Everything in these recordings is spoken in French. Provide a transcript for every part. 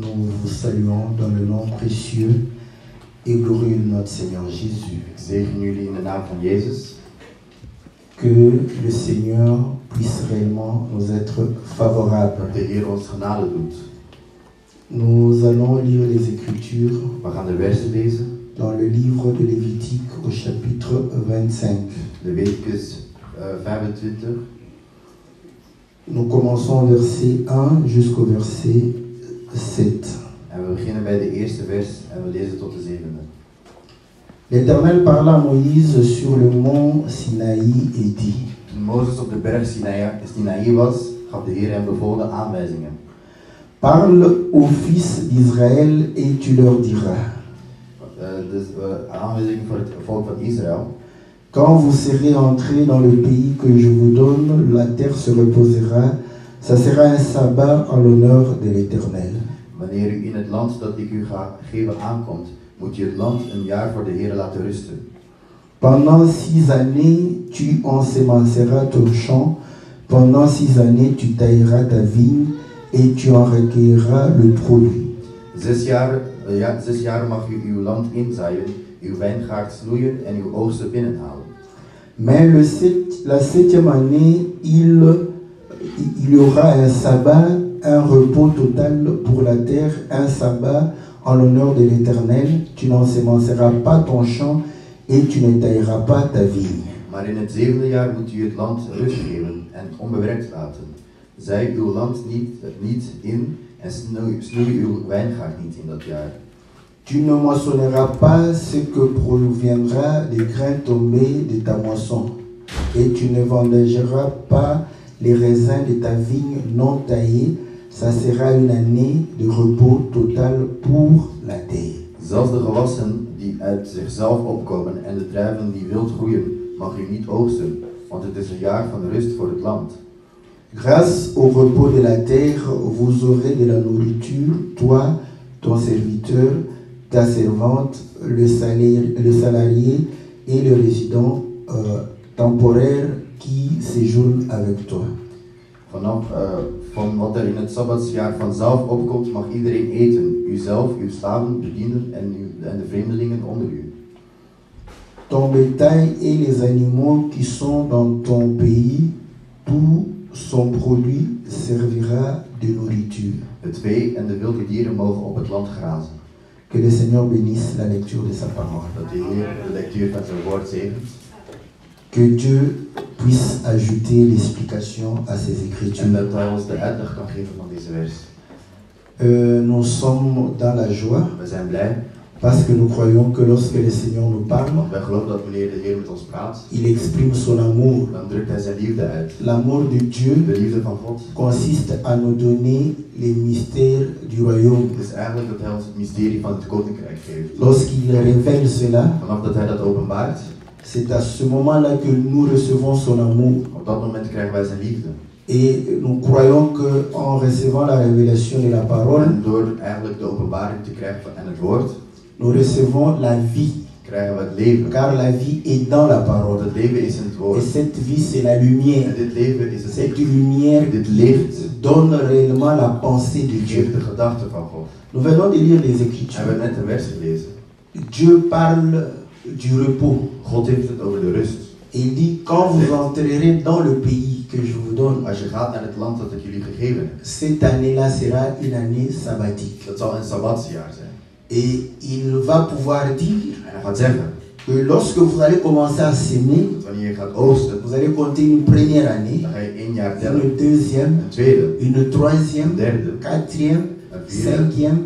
nous vous saluons dans le nom précieux et glorieux de notre Seigneur Jésus. Ik zegen jullie in de naam van Jezus. Que le Seigneur puisse réellement nous être favorable. Dat de Heer ons genade doet. Nous allons lire les Écritures We gaan de versen lezen. dans le livre de Lévitique au chapitre 25. Leviticus 25. Nous commençons au verset 1 jusqu'au verset 7. En we beginnen bij de eerste vers en we lezen tot de zevende. L'Éternel parla à Moïse sur le mont Sinaï et dit: Toen Mozes op de berg Sinaï was, gaf de Heer hem de volgende aanwijzingen. Parle aux fils d'Israël et tu leur diras: Aanwijzingen voor het volk van Israël. Quand vous serez entrés dans le pays que je vous donne, la terre se reposera. Ça sera un sabbat en l'honneur de l'Éternel. Wanneer u in het land dat ik u ga geven aankomt, moet je het land een jaar voor de Heer laten rusten. Pendant 6 années, tu ensemenceras ton champ. Pendant 6 années, tu tailleras ta vigne et tu en recueilleras le produit. 6 jaar mag u uw land inzaaien, uw wijngaard snoeien en uw oogsten binnenhalen. Mais la 7e année, il y aura un sabbat, un repos total pour la terre, un sabbat en l'honneur de l'Éternel. Tu n'ensemenceras pas ton champ et tu ne tailleras pas ta vigne. Maar in het 7e jaar moet u het land rust geven en onbewerkt laten. Zaai uw land niet in en snoei uw wijngaard niet in dat jaar. Tu ne moissonneras pas ce que proviendra des grains tombés de ta moisson, et tu ne vendangeras pas les raisins de ta vigne non taillée. Ça sera une année de repos total pour la terre. Zelfs de gewassen die uit zichzelf opkomen en de druiven die wild groeien, mag u niet oogsten, want het is een jaar van rust voor het land. Grâce au repos de la terre, vous aurez de la nourriture, toi, ton serviteur, ta servante, le salarié et le résident temporaire qui séjourne avec toi. Van wat er in het Sabbatsjaar vanzelf opkomt, mag iedereen eten. Uzelf, uw slaven, bedienden en de vreemdelingen onder u. Ton bétail et les animaux qui sont dans ton pays, tout son produit servira de nourriture. Het vee en de wilde dieren mogen op het land grazen. Que le Seigneur bénisse la lecture de sa parole. Dat de Heer de lectuur van zijn woord zegent. Que Dieu puisse ajouter l'explication à ces écritures. En dat hij ons de uitleg kan geven van deze vers. Nous sommes dans la joie We zijn blij. parce que nous croyons que lorsque le Seigneur nous parle, Want wij geloven dat wanneer de Heer met ons praat, il exprime son amour. dan drukt hij zijn liefde uit. L'amour de Dieu De liefde van God. consiste à nous donner les mystères du royaume. Het is eigenlijk dat hij ons het mysterie van het koninkrijk geeft. Lorsqu'il révèle cela, Vanaf dat hij dat openbaart, c'est à ce moment-là que nous recevons son amour. op dat moment krijgen wij zijn liefde. Et nous croyons qu'en recevant la révélation de la parole, En door eigenlijk de openbaring te krijgen en het woord, nous recevons la vie. krijgen we het leven. Car la vie est dans la parole. Want het leven is in het Et woord. cette vie, c'est la lumière. En dit leven is het Cette licht. lumière Dit licht donne réellement la pensée de geeft Dieu. de gedachten van God. Nous venons de lire les We Écritures. hebben net een vers gelezen. Dieu parle du repos. God heeft het over de rust. Et il dit, quand vous entrerez dans le pays que je vous donne, Als je gaat naar het land dat ik jullie gegeven heb, cette année-là sera une année sabbatique. dat zal een sabbatsjaar zijn. Et il va pouvoir dire En hij gaat zeggen, que lorsque vous allez commencer à s'aimer, dat wanneer je gaat oosten, vous allez compter une première année, dan ga je 1 jaar tellen, une deuxième, een tweede, une troisième, een derde, quatrième, een vierde. cinquième,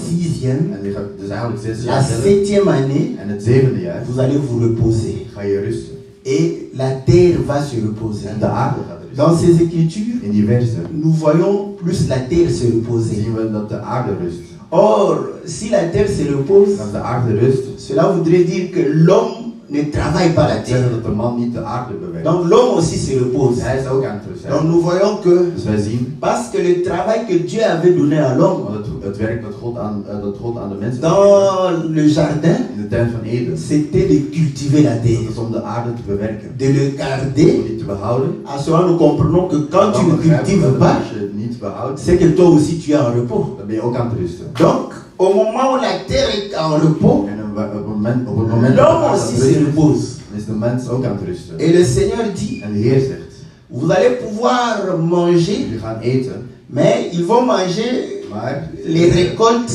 sixième. En je gaat dus eigenlijk 6 La jaar tellen. septième année, En het 7e jaar vous allez vous reposer. ga je rusten. Et la terre va se reposer. En de aarde gaat rusten. Dans ces écritures, In die versen nous voyons plus la terre se reposer. zien we dat de aarde rust. Or, si la terre se repose, En als de aarde rust, cela voudrait dire que l'homme ne travaille pas la zeggen terre. dat de man niet de aarde bewerkt. Donc l'homme aussi se repose. Hij is ook aan het rusten. Donc nous voyons que, Dus wij zien, parce que le travail que Dieu avait donné à l'homme want het werk dat God aan de mensen dans le jardin, in de tuin van Eden, c'était de cultiver la dat terre, is om de aarde te bewerken. de le garder. Om die te behouden. À ce moment, nous comprenons que quand tu Dan ne begrijpen we cultives dat pas, als je het niet niet behoudt, c'est que toi aussi tu es en repos. dan ben je ook aan het rusten. Donc, au moment où la terre est en repos, En op het moment dat de l'homme aarde aussi aan het se rusten repose. is de mens ook aan het rusten. Et le Seigneur dit, En de Heer zegt, vous allez pouvoir manger, jullie gaan eten, mais ils vont manger maar les récoltes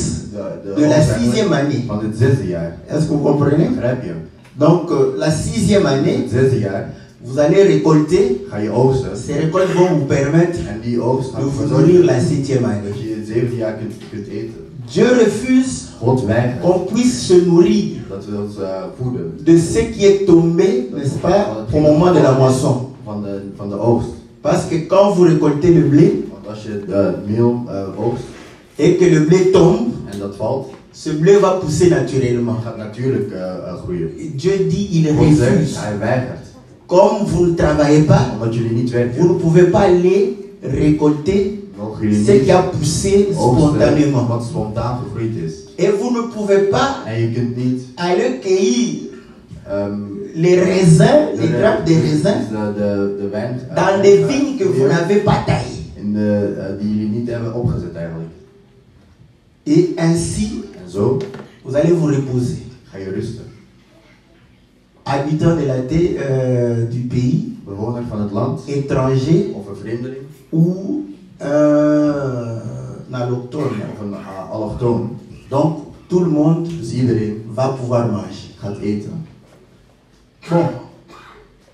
de la oogst 6e année. van het 6e jaar. Est-ce que vous comprenez? Begrijp je? Donc, la 6e année, Het 6e jaar vous allez récolter. ga je oogsten. Ces récoltes vont vous permettre En die oogst de gaat ervoor vous nourrir zorgen la 7e année. dat je het 7e jaar kunt eten. Dieu refuse God weigert qu'on puisse se nourrir dat we ons voeden de ce qui est tombé, n'est-ce pas, au moment de la moisson. van de oogst. Parce que quand vous récoltez le blé Want als je meel oogst et que le blé tombe, en dat valt, ce blé va pousser naturellement. gaat natuurlijk groeien. Et Dieu dit, il God zegt, refuse. hij weigert. Comme vous ne travaillez pas, Omdat jullie niet vous ne werken, pouvez pas aller récolter mogen jullie ce qui a niet poussé oogsten spontanément. wat spontaan gegroeid is. Et vous ne pouvez pas En je kunt niet aller cueillir ehm, les raisins, les de- grappes de raisins de wijn dans des vignes que vous n'avez pas taillées. die jullie niet hebben opgezet eigenlijk. Et ainsi, En zo vous allez vous reposer. ga je rusten. Habitants de la terre, du pays, Bewoner van het land étrangers of een vreemdeling ou un allochtone. of een allochtoon. Donc, tout le monde Dus iedereen va pouvoir manger. gaat eten. Bon,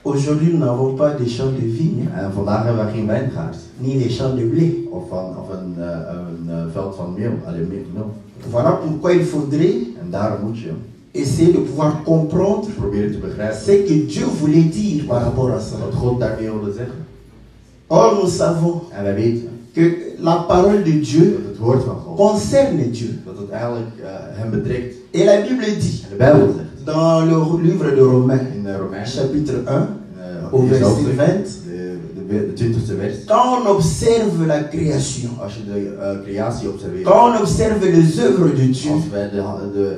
aujourd'hui, nous n'avons pas de champs de vigne, En vandaag hebben we geen wijngaard. ni les champs de blé. Of een veld van meel. Alleen meel. Voilà pourquoi il faudrait En daarom moet je essayer de pouvoir comprendre proberen te begrijpen ce que Dieu voulait dire par rapport à ça. wat God daarmee wilde zeggen. Or, nous savons En wij weten que la parole de Dieu dat het woord van God, concerne Dieu. dat het eigenlijk hem betrekt. Et la Bible dit, En de Bijbel zegt dans le livre de Romains, in Romeinen, chapitre 1, au au verset hoofdstuk, 20, de 20e vers. quand on observe la création, Als je de creatie observeert, quand on observe les œuvres de Dieu, als wij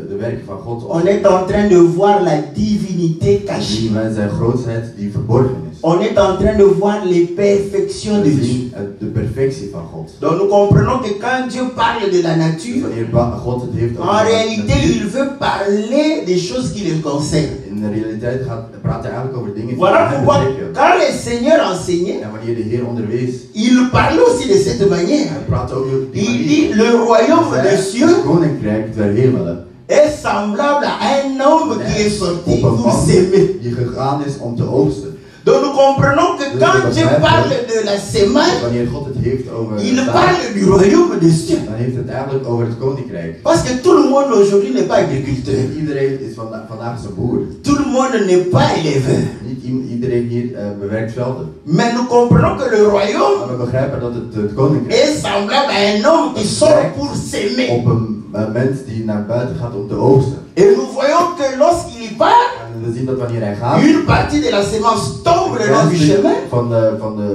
de werken van God on est en train de voir la divinité cachée. zien wij zijn grootheid die verborgen is. On est en train de voir les perfections de We Dieu. zien de perfectie van God. Donc nous comprenons que quand Dieu parle de la Dus nature, wanneer God het heeft over en de réalité, natuur, il veut parler des choses qui le concernent. in de realiteit praat hij eigenlijk over dingen die Voilà hem pourquoi, betrekken. quand le Seigneur enseignait, En wanneer de Heer onderwees, il parlait aussi de cette manière. hij praat ook op die Il manier. dit, le royaume Hij des zei, cieux het koninkrijk der hemelen est semblable à un homme qui est sorti op een pour man s'aimer. die gegaan is om te oogsten. Donc nous comprenons que quand Dieu parle de la sémence, Wanneer God het heeft over il zaad, parle du royaume des cieux. dan heeft het eigenlijk over het koninkrijk. Parce que tout le monde aujourd'hui n'est pas agriculteur. Niet iedereen is vandaag is een boer. Tout le monde n'est pas éleveur. Niet iedereen hier bewerkt velden. Mais nous comprenons que le royaume Maar we begrijpen dat het koninkrijk est semblable à un homme qui sort pour s'aimer. op een mens die naar buiten gaat om te oogsten. Et nous voyons que lorsqu'il part, En we zien dat wanneer hij gaat, une partie de la sémence tombe le long du chemin,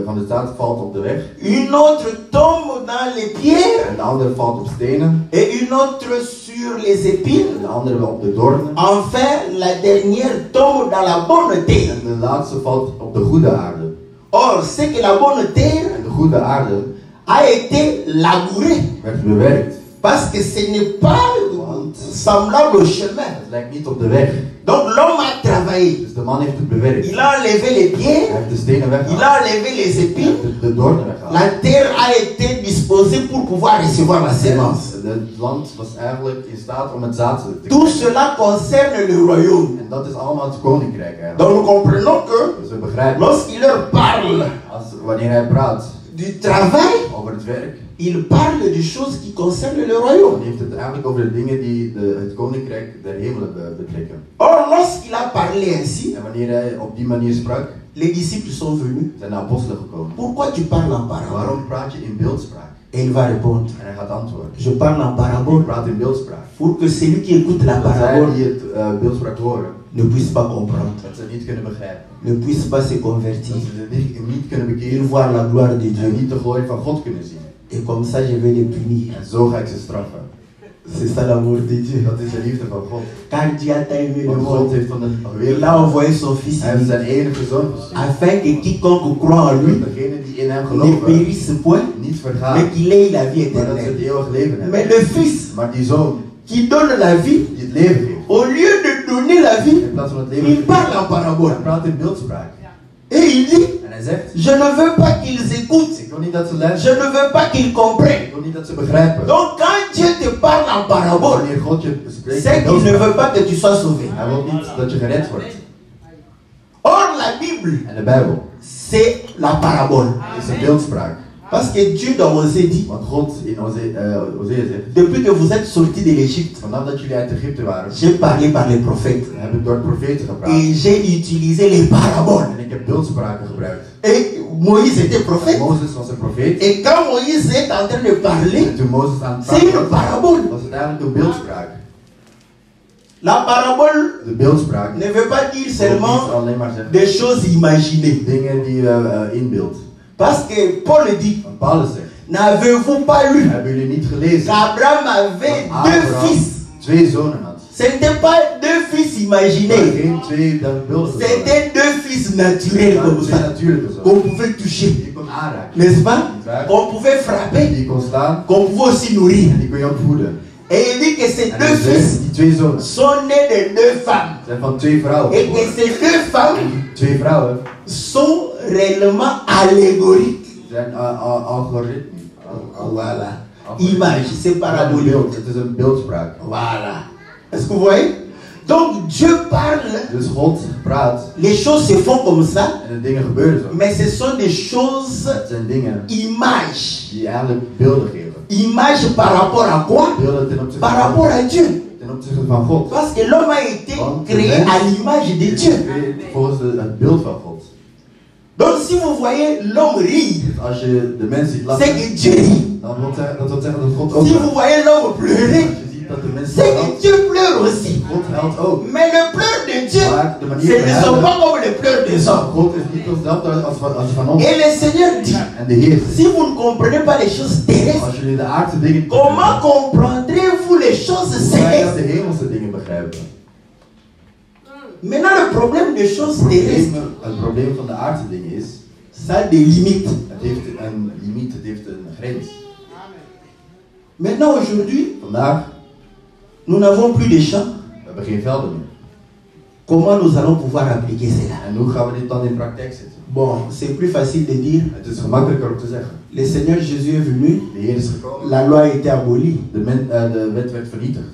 van de zaad valt op de weg. une autre tombe dans les pierres, En de andere valt op stenen. et une autre sur les En épines. de andere op de doornen. Enfin, la dernière tombe dans la bonne terre. En de laatste valt op de goede aarde. Or, c'est que la bonne terre En de goede aarde a été labourée. werd bewerkt. Parce que ce n'est pas semblable au chemin. Het lijkt niet op de weg. Donc l'homme a travaillé. Dus de man heeft het bewerkt. Il a enlevé les Hij pierres, heeft de stenen il weggehaald. a enlevé les Hij épines. heeft de doornen weggehaald. La terre a été disposée pour pouvoir recevoir la sémence. Het land was eigenlijk in staat om het zaad te Tout krijgen. cela concerne le royaume. En dat is allemaal het koninkrijk eigenlijk. Donc nous comprenons que Dus we begrijpen, lorsqu'il leur parle wanneer hij praat du travail, over het werk, il parle de choses qui concernent le royaume. dan heeft het eigenlijk over de dingen die het koninkrijk der hemelen betrekken. Or, lorsqu'il a parlé ainsi, En wanneer hij op die manier sprak, les disciples sont venus. zijn de apostelen gekomen. Pourquoi tu parles en parabole? Waarom praat je in beeldspraak? Et il va répondre, En hij gaat antwoorden. je parle en parabole Ik praat in beeldspraak. pour que celui qui écoute la Dat zij parabole die het beeldspraak horen, ne puisse pas comprendre, dat ze niet kunnen begrijpen. ne puisse pas se Dat convertir, ze niet kunnen et bekeren voir la gloire de en Dieu. niet de glorie van God kunnen zien. Et comme ça, je vais les punir. En zo ga ik ze straffen. C'est ça l'amour de Dieu. Dat is de liefde van God. Car Dieu a tant aimé le Want God monde. heeft van de Il wereld a envoyé son Fils Hij heeft zijn enige zoon gestuurd. afin que quiconque croit en lui Degenen die in hem ne geloven périsse point, niet mais vergaan, qu'il ait la vie maar dat ze éternelle. het eeuwig leven hebben. Mais le Fils Maar die zoon qui donne la vie, die het leven geeft, au lieu de donner la vie, in plaats van het leven il te parle en geven, parabole. hij praat in beeldspraak. Et il dit, En hij zegt, je ne veux pas qu'ils écoutent, ik wil niet dat ze je luisteren, ne veux pas qu'ils comprennent. ik wil niet dat ze begrijpen. Donc quand Dieu te parle en parabole, Wanneer God je spreekt c'est in qu'il ne beeldspraak, veut pas que tu sois sauvé. hij wil niet dat je gered wordt. Or la Bible, En de Bijbel c'est la parabole. is een beeldspraak. Parce que Dieu dans Osée dit, Want God in Osea zegt, depuis que vous êtes sortis de l'Égypte, vanaf dat jullie uit Egypte waren, j'ai parlé par les prophètes heb ik door profeten gepraat. et j'ai utilisé les paraboles. En ik heb beeldspraken gebruikt. Et Moïse était prophète. Mozes was een profeet. Et quand Moïse est en train de parler, En toen Mozes aan het c'est praten une was, parabole. was het eigenlijk een beeldspraak. La parabole De beeldspraak ne veut pas dire wil niet seulement alleen maar zeggen des choses imaginées. dingen die je inbeeldt. Parce que Paul dit, Want Paulus zegt, n'avez-vous pas lu hebben jullie niet gelezen qu'Abraham avait dat deux Abraham fils? 2 zonen had? Ce n'était pas deux fils Maar imaginés, geen 2 denkbeeldige zonen. c'était deux fils naturels Maar comme 2 ça, natuurlijke zonen. qu'on pouvait toucher, Die kon aanraken. n'est-ce pas? Qu'on pouvait frapper, Die kon slaan. qu'on pouvait aussi nourrir. En die kon je ook voeden. Et il dit que ces En deux hij zegt, fils die 2 zonen sont nés de deux femmes. zijn van 2 vrouwen. Et que ces deux femmes En die 2 vrouwen sont réellement allégoriques. zijn algoritmen. Voilà. Image, c'est parabolique. Het is een beeldspraak. Voilà. Est-ce que vous voyez? Donc Dieu parle, Dus God praat les choses se font comme ça, en de dingen gebeuren zo. mais ce sont des choses, Het zijn dingen images. die eigenlijk beelden geven. Images par rapport à quoi? Beelden ten opzichte Par van rapport à Dieu. ten opzichte van God. Parce que l'homme a été créé à l'image de Dieu. Volgens het beeld van God. Donc si vous voyez l'homme rire, Dus als je de mens ziet c'est lachen, que Dieu rit. dan wil zeggen dat God ook Si vous lacht. voyez l'homme pleurer, Als je ziet dat de mens c'est que lacht, Dieu pleure aussi. God huilt ook. Mais le pleur de Dieu, Maar de manier ce van ne sont huilen pas comme le pleur des hommes. God is niet hetzelfde als van ons. Et le Seigneur dit, En de Heer zegt, si vous ne comprenez pas les choses terrestres, als jullie de aardse dingen comment comprendrez-vous les choses hoe ga je célestes? de hemelse dingen begrijpen? Maintenant, le problème des choses terrestres, Het probleem van de aardse dingen is, ça a des limites. het heeft een limiet, het heeft een grens. Maintenant, aujourd'hui, Vandaag, nous n'avons plus de champs. we hebben geen velden meer. Comment nous allons pouvoir appliquer cela? En hoe gaan we dit dan in praktijk zetten? Bon, c'est plus facile de dire, Het is gemakkelijker om te zeggen. le Seigneur Jésus est venu, De Heer is gekomen, la loi a été abolie. de wet werd vernietigd.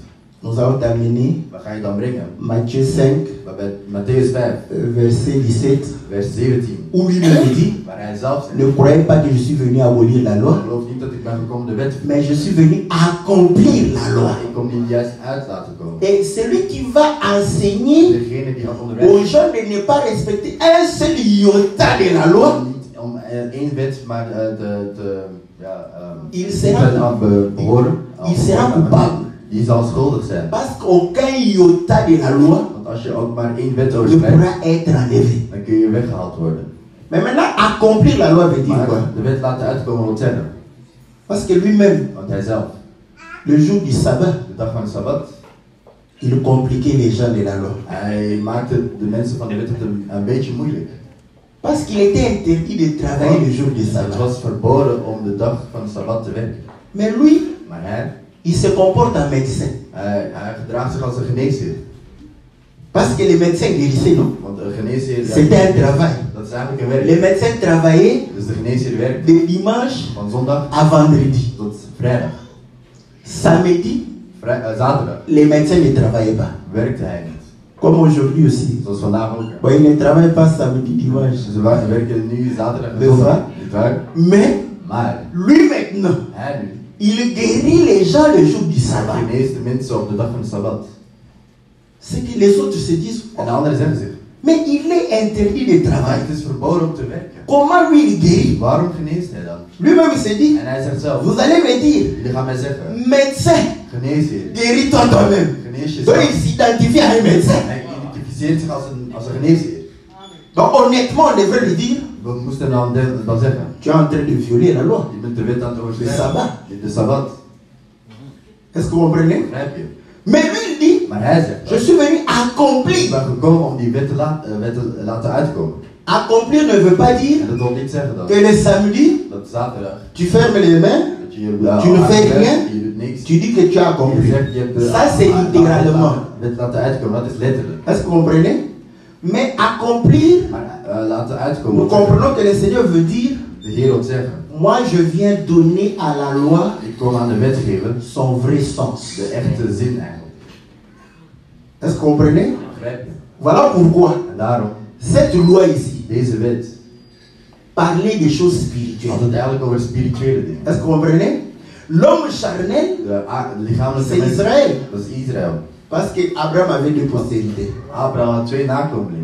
Nous allons terminer Wat ga je dan brengen? Matthieu 5, Maar bij Matthäus 5, verset 17, vers 17, où lui-même dit, waar hij zelf zegt, ne croyez pas que je suis venu abolir la loi, geloof niet dat ik ben gekomen de wet te mais je suis venu accomplir la loi. maar ik kom die juist uit laten komen. Et celui qui va enseigner Degene die gaat aux onderwijzen, gens de ne pas respecter un seul iota de la loi, niet om één wet, maar il niet sera, aan behoren. il sera coupable. Die zal schuldig zijn. Parce qu'aucun iota de la loi Want als je ook maar één wet ne overschrijdt, pourra être enlevé. dan kun je weggehaald worden. Mais maintenant, accomplir la loi veut dire Maar quoi? de wet laten uitkomen wil zeggen. Parce que lui-même, Want hij zelf, le jour du sabbat, de dag van de Sabbat, il compliquait les gens de la loi. hij maakte de mensen van de wet het een beetje moeilijk. Parce qu'il était interdit de travailler le jour du Het sabbat. was verboden om de dag van de Sabbat te werken. Mais lui, Maar hij il se comporte en médecin. hij gedraagt zich als een geneesheer. Parce que les médecins guérissaient, non? Want een geneesheer, C'était un travail. dat is eigenlijk een werk. Les médecins travaillaient Dus de geneesheer werkt de dimanche van zondag à vendredi. tot vrijdag. Samedi, Zaterdag les médecins ne travaillaient pas. werkte hij niet. Comme aujourd'hui aussi. Zoals vandaag ook. Bon, ils ne travaillent pas samedi, dimanche. Ze werken nu zaterdag en Dus zondag. waar? Niet waar? Mais Maar lui maintenant, hij nu, il guérit les gens le jour du sabbat. hij geneest de mensen op de dag van de Sabbat. C'est que les autres se disent, En de anderen zeggen zich, mais il est interdit de maar travailler. het is verboden om te werken. Comment lui il guérit? Waarom geneest hij dan? Lui-même se dit, En hij zegt zelf, vous allez me dire, jullie gaan mij zeggen, médecin, geneesheer, guéris-toi toi-même. genees Donc jezelf. il s'identifie à un médecin. Hij identificeert zich als een geneesheer. Donc honnêtement, on devrait lui dire, We moesten dan zeggen, tu es en train de violer la loi. je bent de wet aan het Le overschrijden. sabbat. De Sabbat. Est-ce que vous comprenez? Begrijp je? Mais lui, il dit, Maar hij zegt, je suis venu ik accomplir. ben gekomen om die wet te laten uitkomen. Accomplir ne veut pas dire En dat wil niet zeggen dat, que le samedi, dat zaterdag, tu fermes les mains, dat je Tu ne fais aangeeft, rien. je doet niks. tu dis que tu as Je accompli. zegt, je hebt de Ça, c'est littéralement. wet laten uitkomen, dat is letterlijk. Est-ce que vous comprenez? Mais accomplir, Maar laten nous uitkomen, comprenons que le Seigneur veut dire, de Heer wil zeggen, moi je viens donner à la loi ik kom aan de wet geven, son vrai sens. de echte zin eigenlijk. Est-ce que vous comprenez? Begrijp je? Voilà pourquoi En daarom, cette loi ici deze wet, parlait des choses had spirituelles. het eigenlijk over spirituele dingen. Est-ce que vous comprenez? L'homme charnel, De lichamelijke c'est mens, Israël. dat is Israël. Parce qu'Abraham avait deux postérités. Abraham had twee nakomelingen.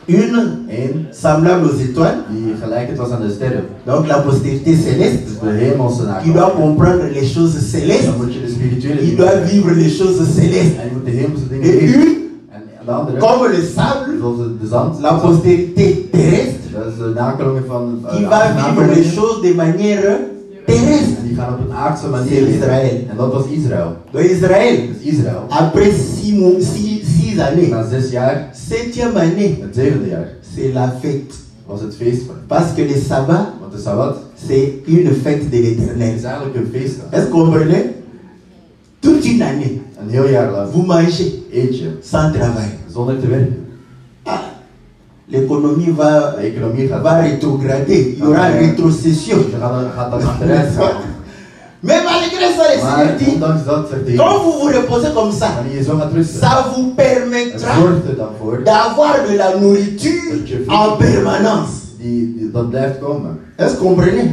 Une Eén semblable aux étoiles, die gelijk was aan de sterren. donc la postérité céleste, Dus de hemelse qui doit nakomelingen. comprendre les choses célestes, Dan moet je de spirituele qui dingen doit hebben. vivre les choses célestes. En je moet de hemelse dingen Et leven. une, En de andere, comme le sable, zoals de zand, la postérité terrestre, dat is de nakomelingen van qui va vivre les choses de manière terrestre. En die gaan op een aardse manier C'est leven. Israël. En dat was Israël. Donc Israël, Dat is Israël. après 6 années, Na 6 jaar, 7e année, het zevende jaar, c'est la fête. was het feest van. Parce que le sabbat, Want de Sabbat c'est une fête de is l'éternel. eigenlijk een feest. Est-ce que vous comprenez? Toute une année, Een heel jaar lang vous mangez eet je sans travail. zonder te werken. Ah, l'économie va, De economie gaat va rétrograder. Il y aura une rétrocession. gaat dan achteruit gaan. Mais malgré ça, le Seigneur Maar dit, ondanks dat zegt de Heer, quand vous vous reposez comme ça, wanneer je zo gaat rusten, ça vous het permettra zorgt er dan voor d'avoir de la nourriture en permanence. dat blijft komen. Est-ce que vous comprenez?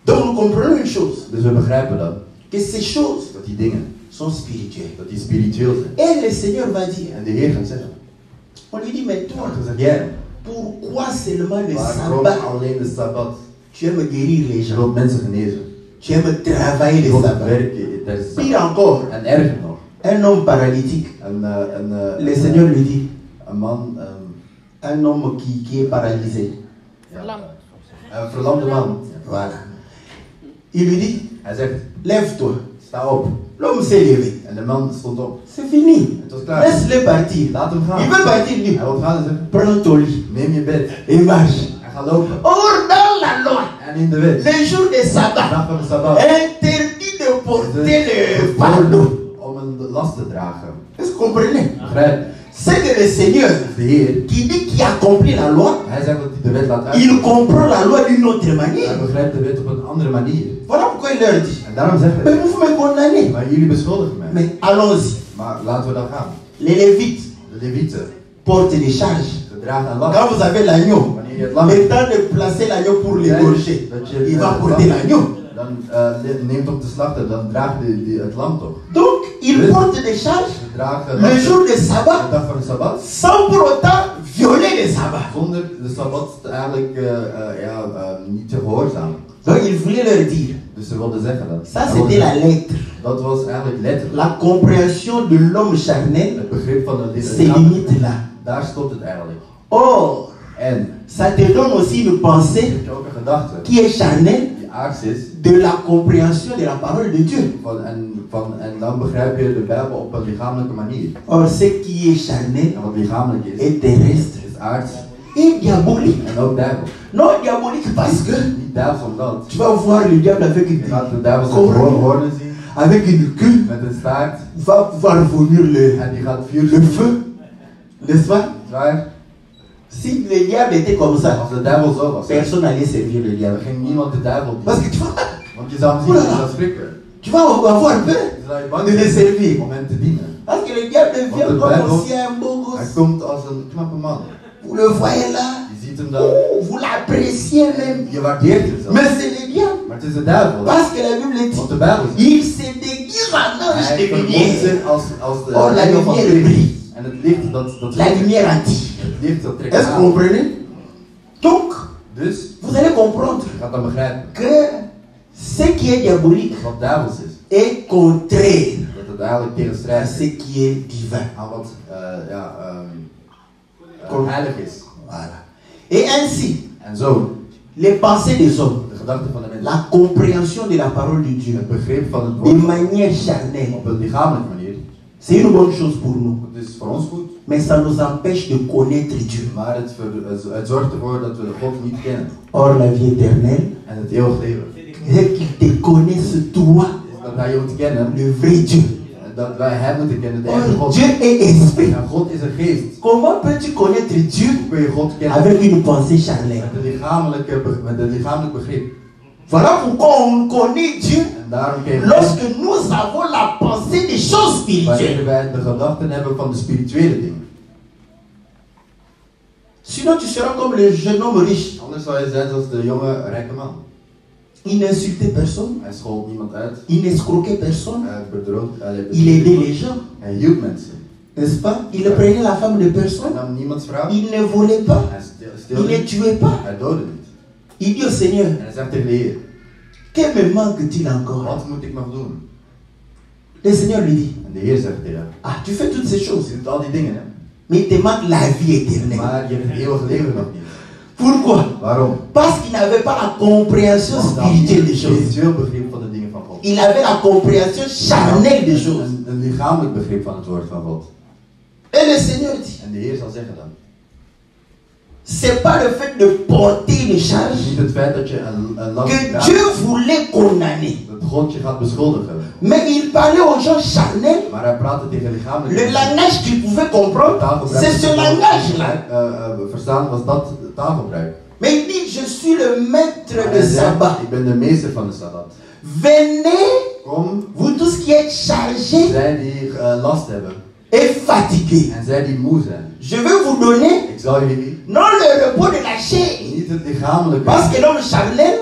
Donc nous comprenons une chose, Dus we begrijpen dan que ces choses dat die dingen, sont spirituelles. dat die spiritueel zijn. Et le Seigneur va dire, En de Heer gaat zeggen, on lui dit, mais toi, dan zeg jij, pourquoi seulement le waarom sabbat? alleen de Sabbat? Tu aimes guérir les Je gens, wilt mensen genezen. tu aimes travailler Je les wilt sabbats. werken tijdens de Pire Sabbat. encore, En erger nog, un homme paralytique, le Seigneur lui dit, een man, un homme qui est paralysé, een verlamde man. voilà. Il lui dit, Hij zegt, lève-toi. sta op. L'homme s'est levé. En de man stond op. C'est fini. Het was klaar. Laisse-le partir. Laat hem gaan. Il veut partir, lui. Hij wil gaan en zegt, Prends ton lit neem je bed. et marche. Hij gaat lopen. Or, dans la loi, En in de wet, les jours de de sabbat, dag van de Sabbat, interdit de porter le is fardeau. om een last te dragen. Est-ce que vous comprenez? Begrijp? C'est que le Seigneur De Heer, qui dit qu'il accomplit la loi, hij zegt dat hij de wet laat il uitkomen. comprend la loi d'une autre manière. Hij begrijpt de wet op een andere manier. Voilà pourquoi il leur dit, En daarom zegt mais hij, vous me condamnez. maar jullie beschuldigen mij. Mais allons-y. Maar laten we dan gaan. Les Lévites De Levieten, portent des charges. ze dragen een last. Quand vous avez l'agneau, Wanneer je het lam le temps de placer l'agneau pour l'égorger, il va porter l'agneau. dan neemt op te slachten, dan draagt het lam toch. Donc, il porte des charges Ze dragen le lasten jour de de sabbat dag van de Sabbat, sans pour autant violer le sabbat. zonder de Sabbat eigenlijk niet te gehoorzamen. Donc, il voulait leur dire, Dus ze wilden zeggen dat. ça c'était la lettre. Dat was eigenlijk letterlijk. La compréhension de l'homme charnel, Het begrip van de c'est limite là. daar stopt het eigenlijk. Or, En ça te donne aussi une pensée heb je ook een gedachte qui est charnelle die aards is. de la compréhension de la parole de Dieu. En dan begrijp je de Bijbel op een lichamelijke manier. Or, ce qui est charnel En wat lichamelijk is, est terrestre is aards et diabolique. en ook duivel. Non diabolique parce que Niet duivels omdat. tu vas voir le diable avec Je une gaat de duivels met corne, hoornen zien, avec une queue, met een staart. va pouvoir vomir En die gaat vuur le feu, n'est-ce pas? zwaar. Si le diable était comme ça, Als de duivel zo was, personne n'allait servir le dan diable. ging niemand de duivel Parce dienen. que tu vas, Want je zou hem zien, je zou schrikken. tu vas avoir peur Je zou je bang de les zijn servir. om hem te dienen. Parce que le diable vient Want de comme Bijbel- aussi un beau Hij gosse. komt als een knappe man. Vous le voyez là, Je ziet hem dan, vous l'appréciez même. je waardeert hem zelf. Mais c'est le diable. Maar het is de duivel. Parce que la Bible Want dit, de Bijbel zegt, il se déguise en ange hij de vermoedt lumière. zich als de Oh, la engel van lumière licht. brille. En het licht dat La lumière attire. het licht dat trekt Est-ce que vous aan. comprenez? Donc, Dus vous allez comprendre je gaat dan begrijpen que ce qui est diabolique wat duivels is. est contraire Dat het eigenlijk à tegenstrijdig ce is qui est divin. aan wat Kom. heilig is. Voilà. Et ainsi, En zo, les pensées des hommes de gedachten van de mensen. la compréhension de la parole de Dieu Het begrip van het de woord manière charnelle. op een lichamelijke manier. C'est une bonne chose pour nous. Het is voor ons goed, Mais ça nous empêche de connaître Dieu. maar het zorgt ervoor dat we God niet kennen. Or, la vie éternelle, En het eeuwig leven. c'est qu'il te connaisse toi, Dat wij je moeten kennen, le vrai Dieu. dat wij hem moeten kennen, de echte Or, God. Dieu est esprit. En God is een geest. Comment peux-tu connaître Dieu Hoe kun je God kennen? avec une pensée charnelle? Met een lichamelijk begrip. Voilà pourquoi on connaît Dieu En daarom kun je God, lorsque nous avons la pensée des choses wanneer spirituelles. wij de gedachten hebben van de spirituele dingen. Sinon, tu seras comme le jeune homme riche. Anders zou je zijn zoals de jonge rijke man. Il n'insultait personne, Hij schold niemand uit. il n'escroquait personne, Hij bedroog. il aidait les gens, Hij hielp mensen. n'est-ce pas? Il ne prenait la femme de Hij personne, nam niemands vrouw. il ne volait pas, Hij il steelde ne niet. tuait pas. Hij doodde niet. Il dit au Seigneur, En hij zegt tegen de Heer, que me manque-t-il encore? wat moet ik nog doen? Le Seigneur lui dit, En de Heer zegt tegen hem, ah, tu fais toutes ces choses, je doet al die dingen, hè? mais il te manque la vie éternelle. Maar je hebt het eeuwige leven nog niet. Pourquoi? Waarom? Parce qu'il n'avait pas la compréhension Omdat hij spirituelle des een choses. spiritueel begrip van de dingen van God. Il avait la compréhension charnelle des choses. Een lichamelijk begrip van het woord van God. Et le Seigneur dit, En de Heer zal zeggen dan, c'est pas le fait de porter les charges niet het feit dat je een last que draagt, Dieu voulait condamner. dat God je gaat beschuldigen. Mais il parlait aux gens charnels. Maar hij praatte tegen lichamelijke Le mensen. langage qu'il pouvait comprendre, c'est ce langage-là. Verstaan was dat taalgebruik. Mais il dit, je suis le maître Maar de hij zegt, sabbat. ik ben de meester van de Sabbat. Venez, Kom, vous tous qui êtes chargés zij die last hebben et fatigués. en zij die moe zijn. Je vais vous donner Ik zal jullie non le repos de la chair. niet het lichamelijke, Parce que l'homme charnel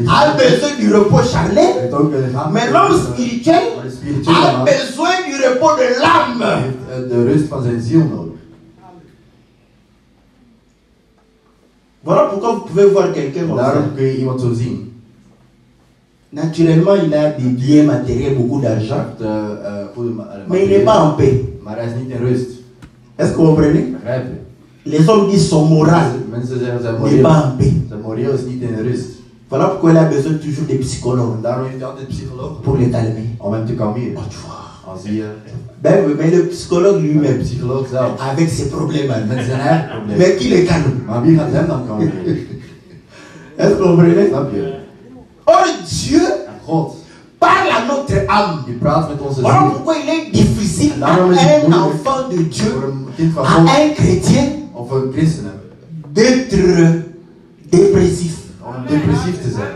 a besoin du repos charnel. heeft ook een lichamelijke, Mais l'homme spirituel maar de spirituele a man besoin du repos de l'âme. heeft de rust van zijn ziel nodig. Voilà pourquoi vous pouvez voir quelqu'un comme ça. Daarom kun je iemand zo zien. Naturellement, il a des biens matériels, beaucoup Hij d'argent. heeft goede Mais il n'est pas en paix. maar hij is niet in rust. Est-ce que vous comprenez? Begrijp je? Les hommes disent son moral Mensen zeggen zijn n'est pas moreel, en paix. zijn moreel is niet in rust. Voilà pourquoi il a besoin toujours des psychologues En daarom heeft hij altijd psychologen pour le calmer. om hem te kalmeren. Oh, tu vois. Al zie je, Ben, mais le psychologue de lui-même, psycholoog zelf, avec ses problèmes, met zijn eigen probleem. mais qui le calme? Maar wie gaat hem dan kalmeren? Est-ce que vous comprenez? Snap je? Or, Dieu En God, parle à notre âme. die praat met onze Voilà ziel. pourquoi il est difficile à Daarom is het un moeilijk enfant de Dieu, voor een kind van à God un chrétien, of een christen d'être dépressif. om depressief te zijn.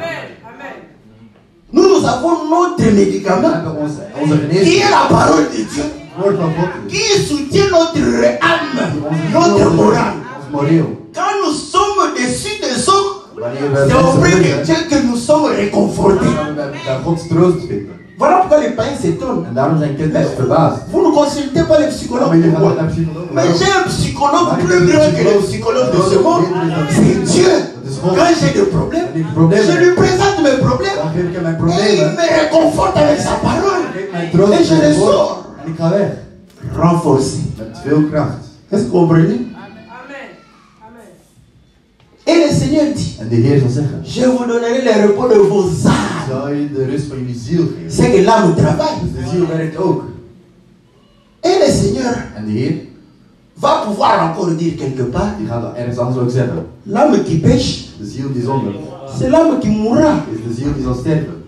Nous avons notre We médicament hebben onze qui est geneesmiddel, la parole de Dieu, het woord van God, qui soutient notre âme, die notre morale. ons moreel. Quand nous sommes déçus des hommes, Wanneer we c'est mensen auprès de vinden, Dieu que nous sommes réconfortés. dan gaan we bij Gods troost vinden. Voilà pourquoi les païens s'étonnent. En daarom zijn kinderen verbaasd. Vous ne consultez pas les psychologues. Maar je gaat Pourquoi? naar psycholoog. Mais j'ai un psychologue plus grand que les psychologues de ce monde. C'est Dieu. Quand j'ai des problèmes, je lui présente mes problèmes. Dan geef ik hem mijn Et il problemen. me réconforte avec sa parole. Geef mijn troost Et je met les het woord. sors. En ik ga weg. Renforcé. Met veel kracht. Est-ce que vous comprenez? Et le Seigneur dit, En de Heer zal zeggen, je vous donnerai le repos de vos ik âmes. zal je de rust van jullie ziel geven. C'est que l'âme travaille. Dus de ziel werkt ook. Et le Seigneur En de Heer, va pouvoir encore dire quelque part, die gaat ergens anders ook zeggen. l'âme qui pêche, De ziel die zondigt, c'est l'âme qui mourra. is de ziel die zal sterven.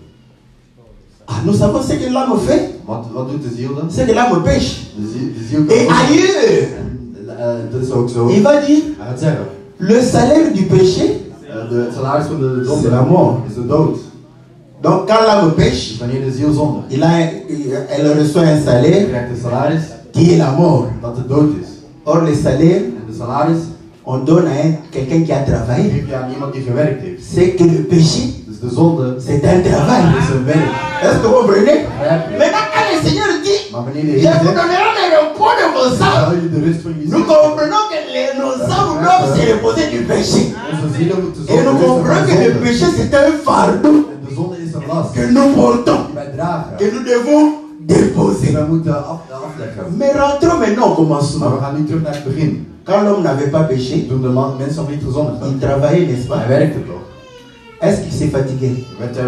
Ah, nous savons ce que l'âme fait. Wat doet de ziel dan? C'est que l'âme pêche. De ziel kan Et ook- ailleurs, En dat is ook zo. il va dire, Hij gaat zeggen, le salaire du péché, het salaris van de zonde c'est la mort. is de dood. Donc quand l'âme pêche, Dus wanneer de ziel zondigt, elle reçoit un salaire krijgt de salaris qui est la mort. dat de dood is. Or, le salaire, En de salaris on donne à quelqu'un qui a travaillé. geef je aan iemand die gewerkt heeft. C'est que le péché, Dus de zonde c'est un travail. is een werk. Est-ce que vous comprenez? Begrijp je? Maintenant, quand le Seigneur dit, Maar wanneer de je Heer vous zegt, donnerai le repos de vos âmes, zal je de rust van je nous ziel. comprenons que nos âmes doivent se reposer du péché. Onze zielen moeten Et nous rusten comprenons van que le zonde. péché, c'est un fardeau En de zonde is een last que nous portons, die wij dragen. que nous devons Die déposer. wij moeten afleggen. Mais rentrons maintenant au Maar commencement. we gaan nu terug naar het begin. Quand l'homme n'avait pas péché, Toen de mensen nog niet gezondigd il hadden. travaillait, n'est-ce Hij pas? werkte toch. Est-ce qu'il s'est fatigué?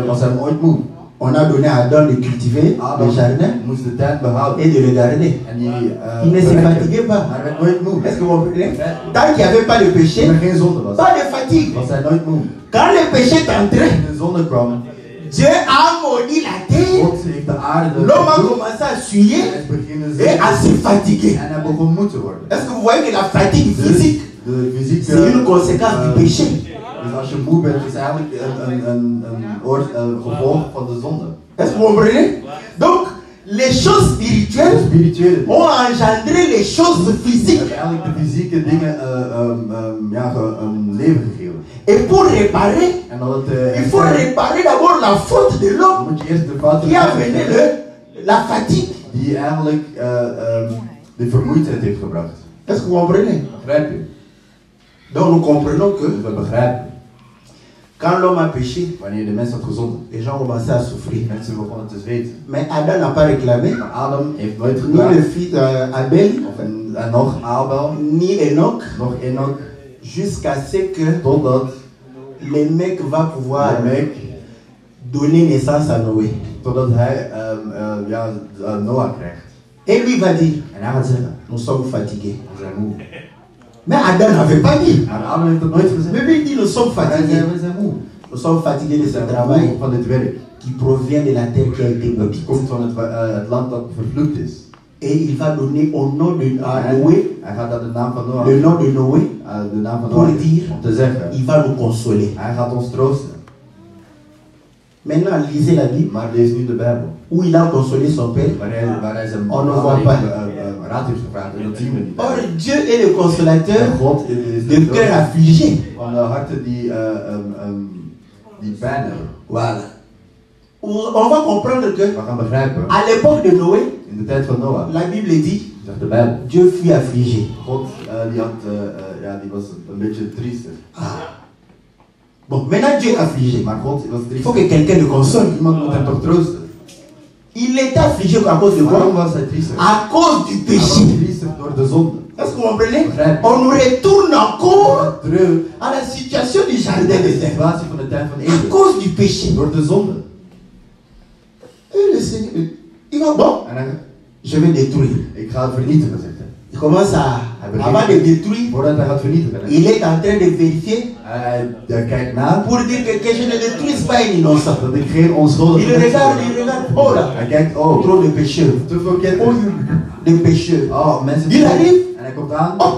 Was hij ooit moe? On a donné à Adam de cultiver le jardin Moest de tuin behouden. et de le garder. En die, Il ne se fatiguait pas. Maar hij werd nooit moe. Est-ce que vous comprenez? Tant qu'il n'y avait pas de péché, Toen er geen zonde was, pas de fatigue. was hij nooit moe. Quand le péché est entré, Toen de zonde kwam, Dieu a maudit la terre. God heeft de aarde L'homme a commencé à suer Hij is beginnen et à se fatiguer. en hij begon moe te worden. Est-ce que vous voyez que la fatigue Dus physique, de fysieke c'est une conséquence du péché? Dus als je moe bent, is eigenlijk een gevolg van de zonde. Est-ce que vous comprenez? Donc, les choses spirituelles Spirituele dingen. ont engendré les choses We physiques. hebben eigenlijk de fysieke dingen een leven gegeven. Et pour réparer, En dat het, il faut réparer d'abord la faute de dan l'homme moet je eerst de fouten qui a amené la fatigue. die eigenlijk de vermoeidheid heeft gebracht. Est-ce que vous comprenez? Begrijp je? Donc nous comprenons que Dus we begrijpen, quand l'homme a péché, wanneer de mens had gezonden, les gens commençaient à souffrir. mensen begonnen te zweten. Mais Adam n'a pas réclamé, Maar Adam heeft nooit ni le gedaan, fils Abel, en nog Abel, ni Enoch, nog Enoch, jusqu'à ce que totdat le mec va pouvoir Lamech, donner naissance à Noé. totdat hij Noah krijgt. Et lui va dire, En hij gaat zeggen, nous sommes fatigués. we zijn moe. Mais Adam n'avait pas dit. Maar Adam heeft dat nooit gezegd. Mais lui il dit, nous sommes Maar hij fatigués. zei, we zijn moe. Nous sommes fatigués de We ce zijn travail moe van dit werk. qui provient de la terre qui a été Dat maudite. komt van het land dat vervloekt is. Et il va donner au nom de à En Noé, hij gaat aan de naam van Noah, le nom de Noé, de naam van pour Noah, dire, om te zeggen, il va nous consoler. hij gaat ons troosten. Maintenant, lisez la Bible, Maar lees nu de Bijbel, où il a consolé son père. waar hij zijn On ne vader voit heeft, pas. raad heeft gevraagd, en dat zien we niet. Or, Dieu est le consolateur En God is de cœur affligé. van de harten die pijn hebben. Voilà. On va comprendre que, We gaan begrijpen, à l'époque de Noé, in de tijd van Noah, la Bible dit, zegt de Bijbel, Dieu fut affligé. God die was een beetje triestig. Ah. Bon, maintenant Dieu est affligé. Maar God was Il faut triestig. que quelqu'un le console. Iemand moet hem toch troosten. Il était affligé à cause de Waarom quoi? was hij triestig? À cause du Hij was péché. triestig door de zonde. Est-ce que vous comprenez? Begrijp. On nous retourne encore Terug à la situation du jardin naar de de terre. situatie van de tuin van À Eden. cause du péché. Door de zonde. Et le Seigneur, il va bon, En hij, je vais détruire. ik ga het vernietigen, zegt hij. Il commence à, avant de détruire, Voordat hij gaat vernietigen, il est en train de vérifier hij kijkt na pour dire que je ne détruise pas un innocent. dat ik geen onschuldige Il mensen regarde, ben. il regarde, oh là, Hij kijkt, oh, trop de pécheurs. te veel Oh, kinderen. de pécheurs. Oh, mensen Il arrive. En hij komt aan. Oh,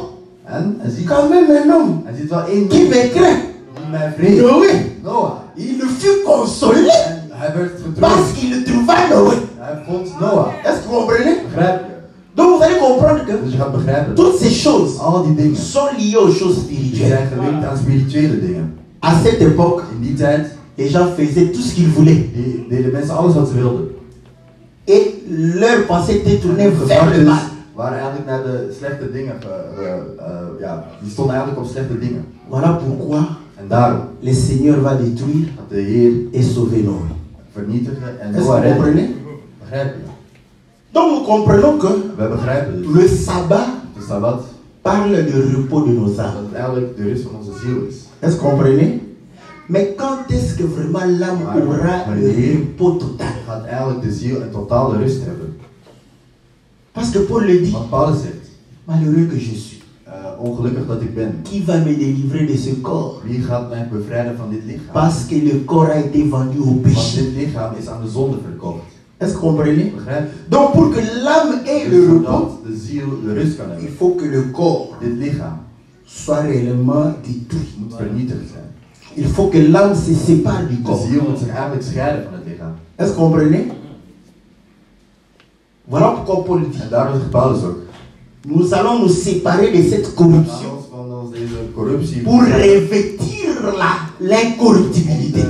En hij ziet, quand même un homme hij ziet wel één qui man me craint. die mij vreest. Noé, Noah. il fut consolé En hij werd parce vertrouwd. qu'il trouva Noé. Hij vond Noah. Est-ce que vous comprenez? Begrijp je? Donc vous allez comprendre que Dus je gaat begrijpen. toutes ces choses Al die dingen sont liées aux choses die spirituelles. zijn gelinkt aan spirituele dingen. À cette époque, In die tijd les gens faisaient tout ce qu'ils voulaient. deden mensen alles wat ze wilden. Et leur pensée était tournée De vers le mal. gedachten waren eigenlijk naar de slechte dingen. Die stonden eigenlijk op slechte dingen. Voilà pourquoi En daarom le Seigneur va détruire had de Heer et sauver Noé. vernietigen en Est-ce que Noah vous redden. comprenez? Begrijp je? Donc nous comprenons que Wij begrijpen dus. le sabbat De Sabbat, parle du repos de nos dat âmes. het eigenlijk de rust van onze ziel is. Est-ce que vous comprenez? Mais quand est-ce que vraiment l'âme aura le repos total? Gaat eigenlijk de ziel een totale rust hebben. Parce que Paul le dit, Want Paulus zegt, malheureux que je suis. ongelukkig dat ik ben. Qui va me délivrer de ce corps? Wie gaat mij bevrijden van dit lichaam? Parce que le corps a été vendu au Want péché. dit lichaam is aan de zonde verkocht. Est-ce que vous comprenez? Begrijp je? Donc pour que l'âme ait Dus le repos, zodat de ziel de rust kan il hebben. faut que le corps Dit lichaam soit réellement détruit. moet vernietigd zijn. Il faut que l'âme se sépare du De corps. ziel moet zich eigenlijk scheiden van het lichaam. Est-ce que vous comprenez? Voilà pourquoi Paul dit, En daarom zegt Paulus ook. nous allons nous séparer de cette corruption Van ons deze corruptie. pour revêtir l'incorruptibilité.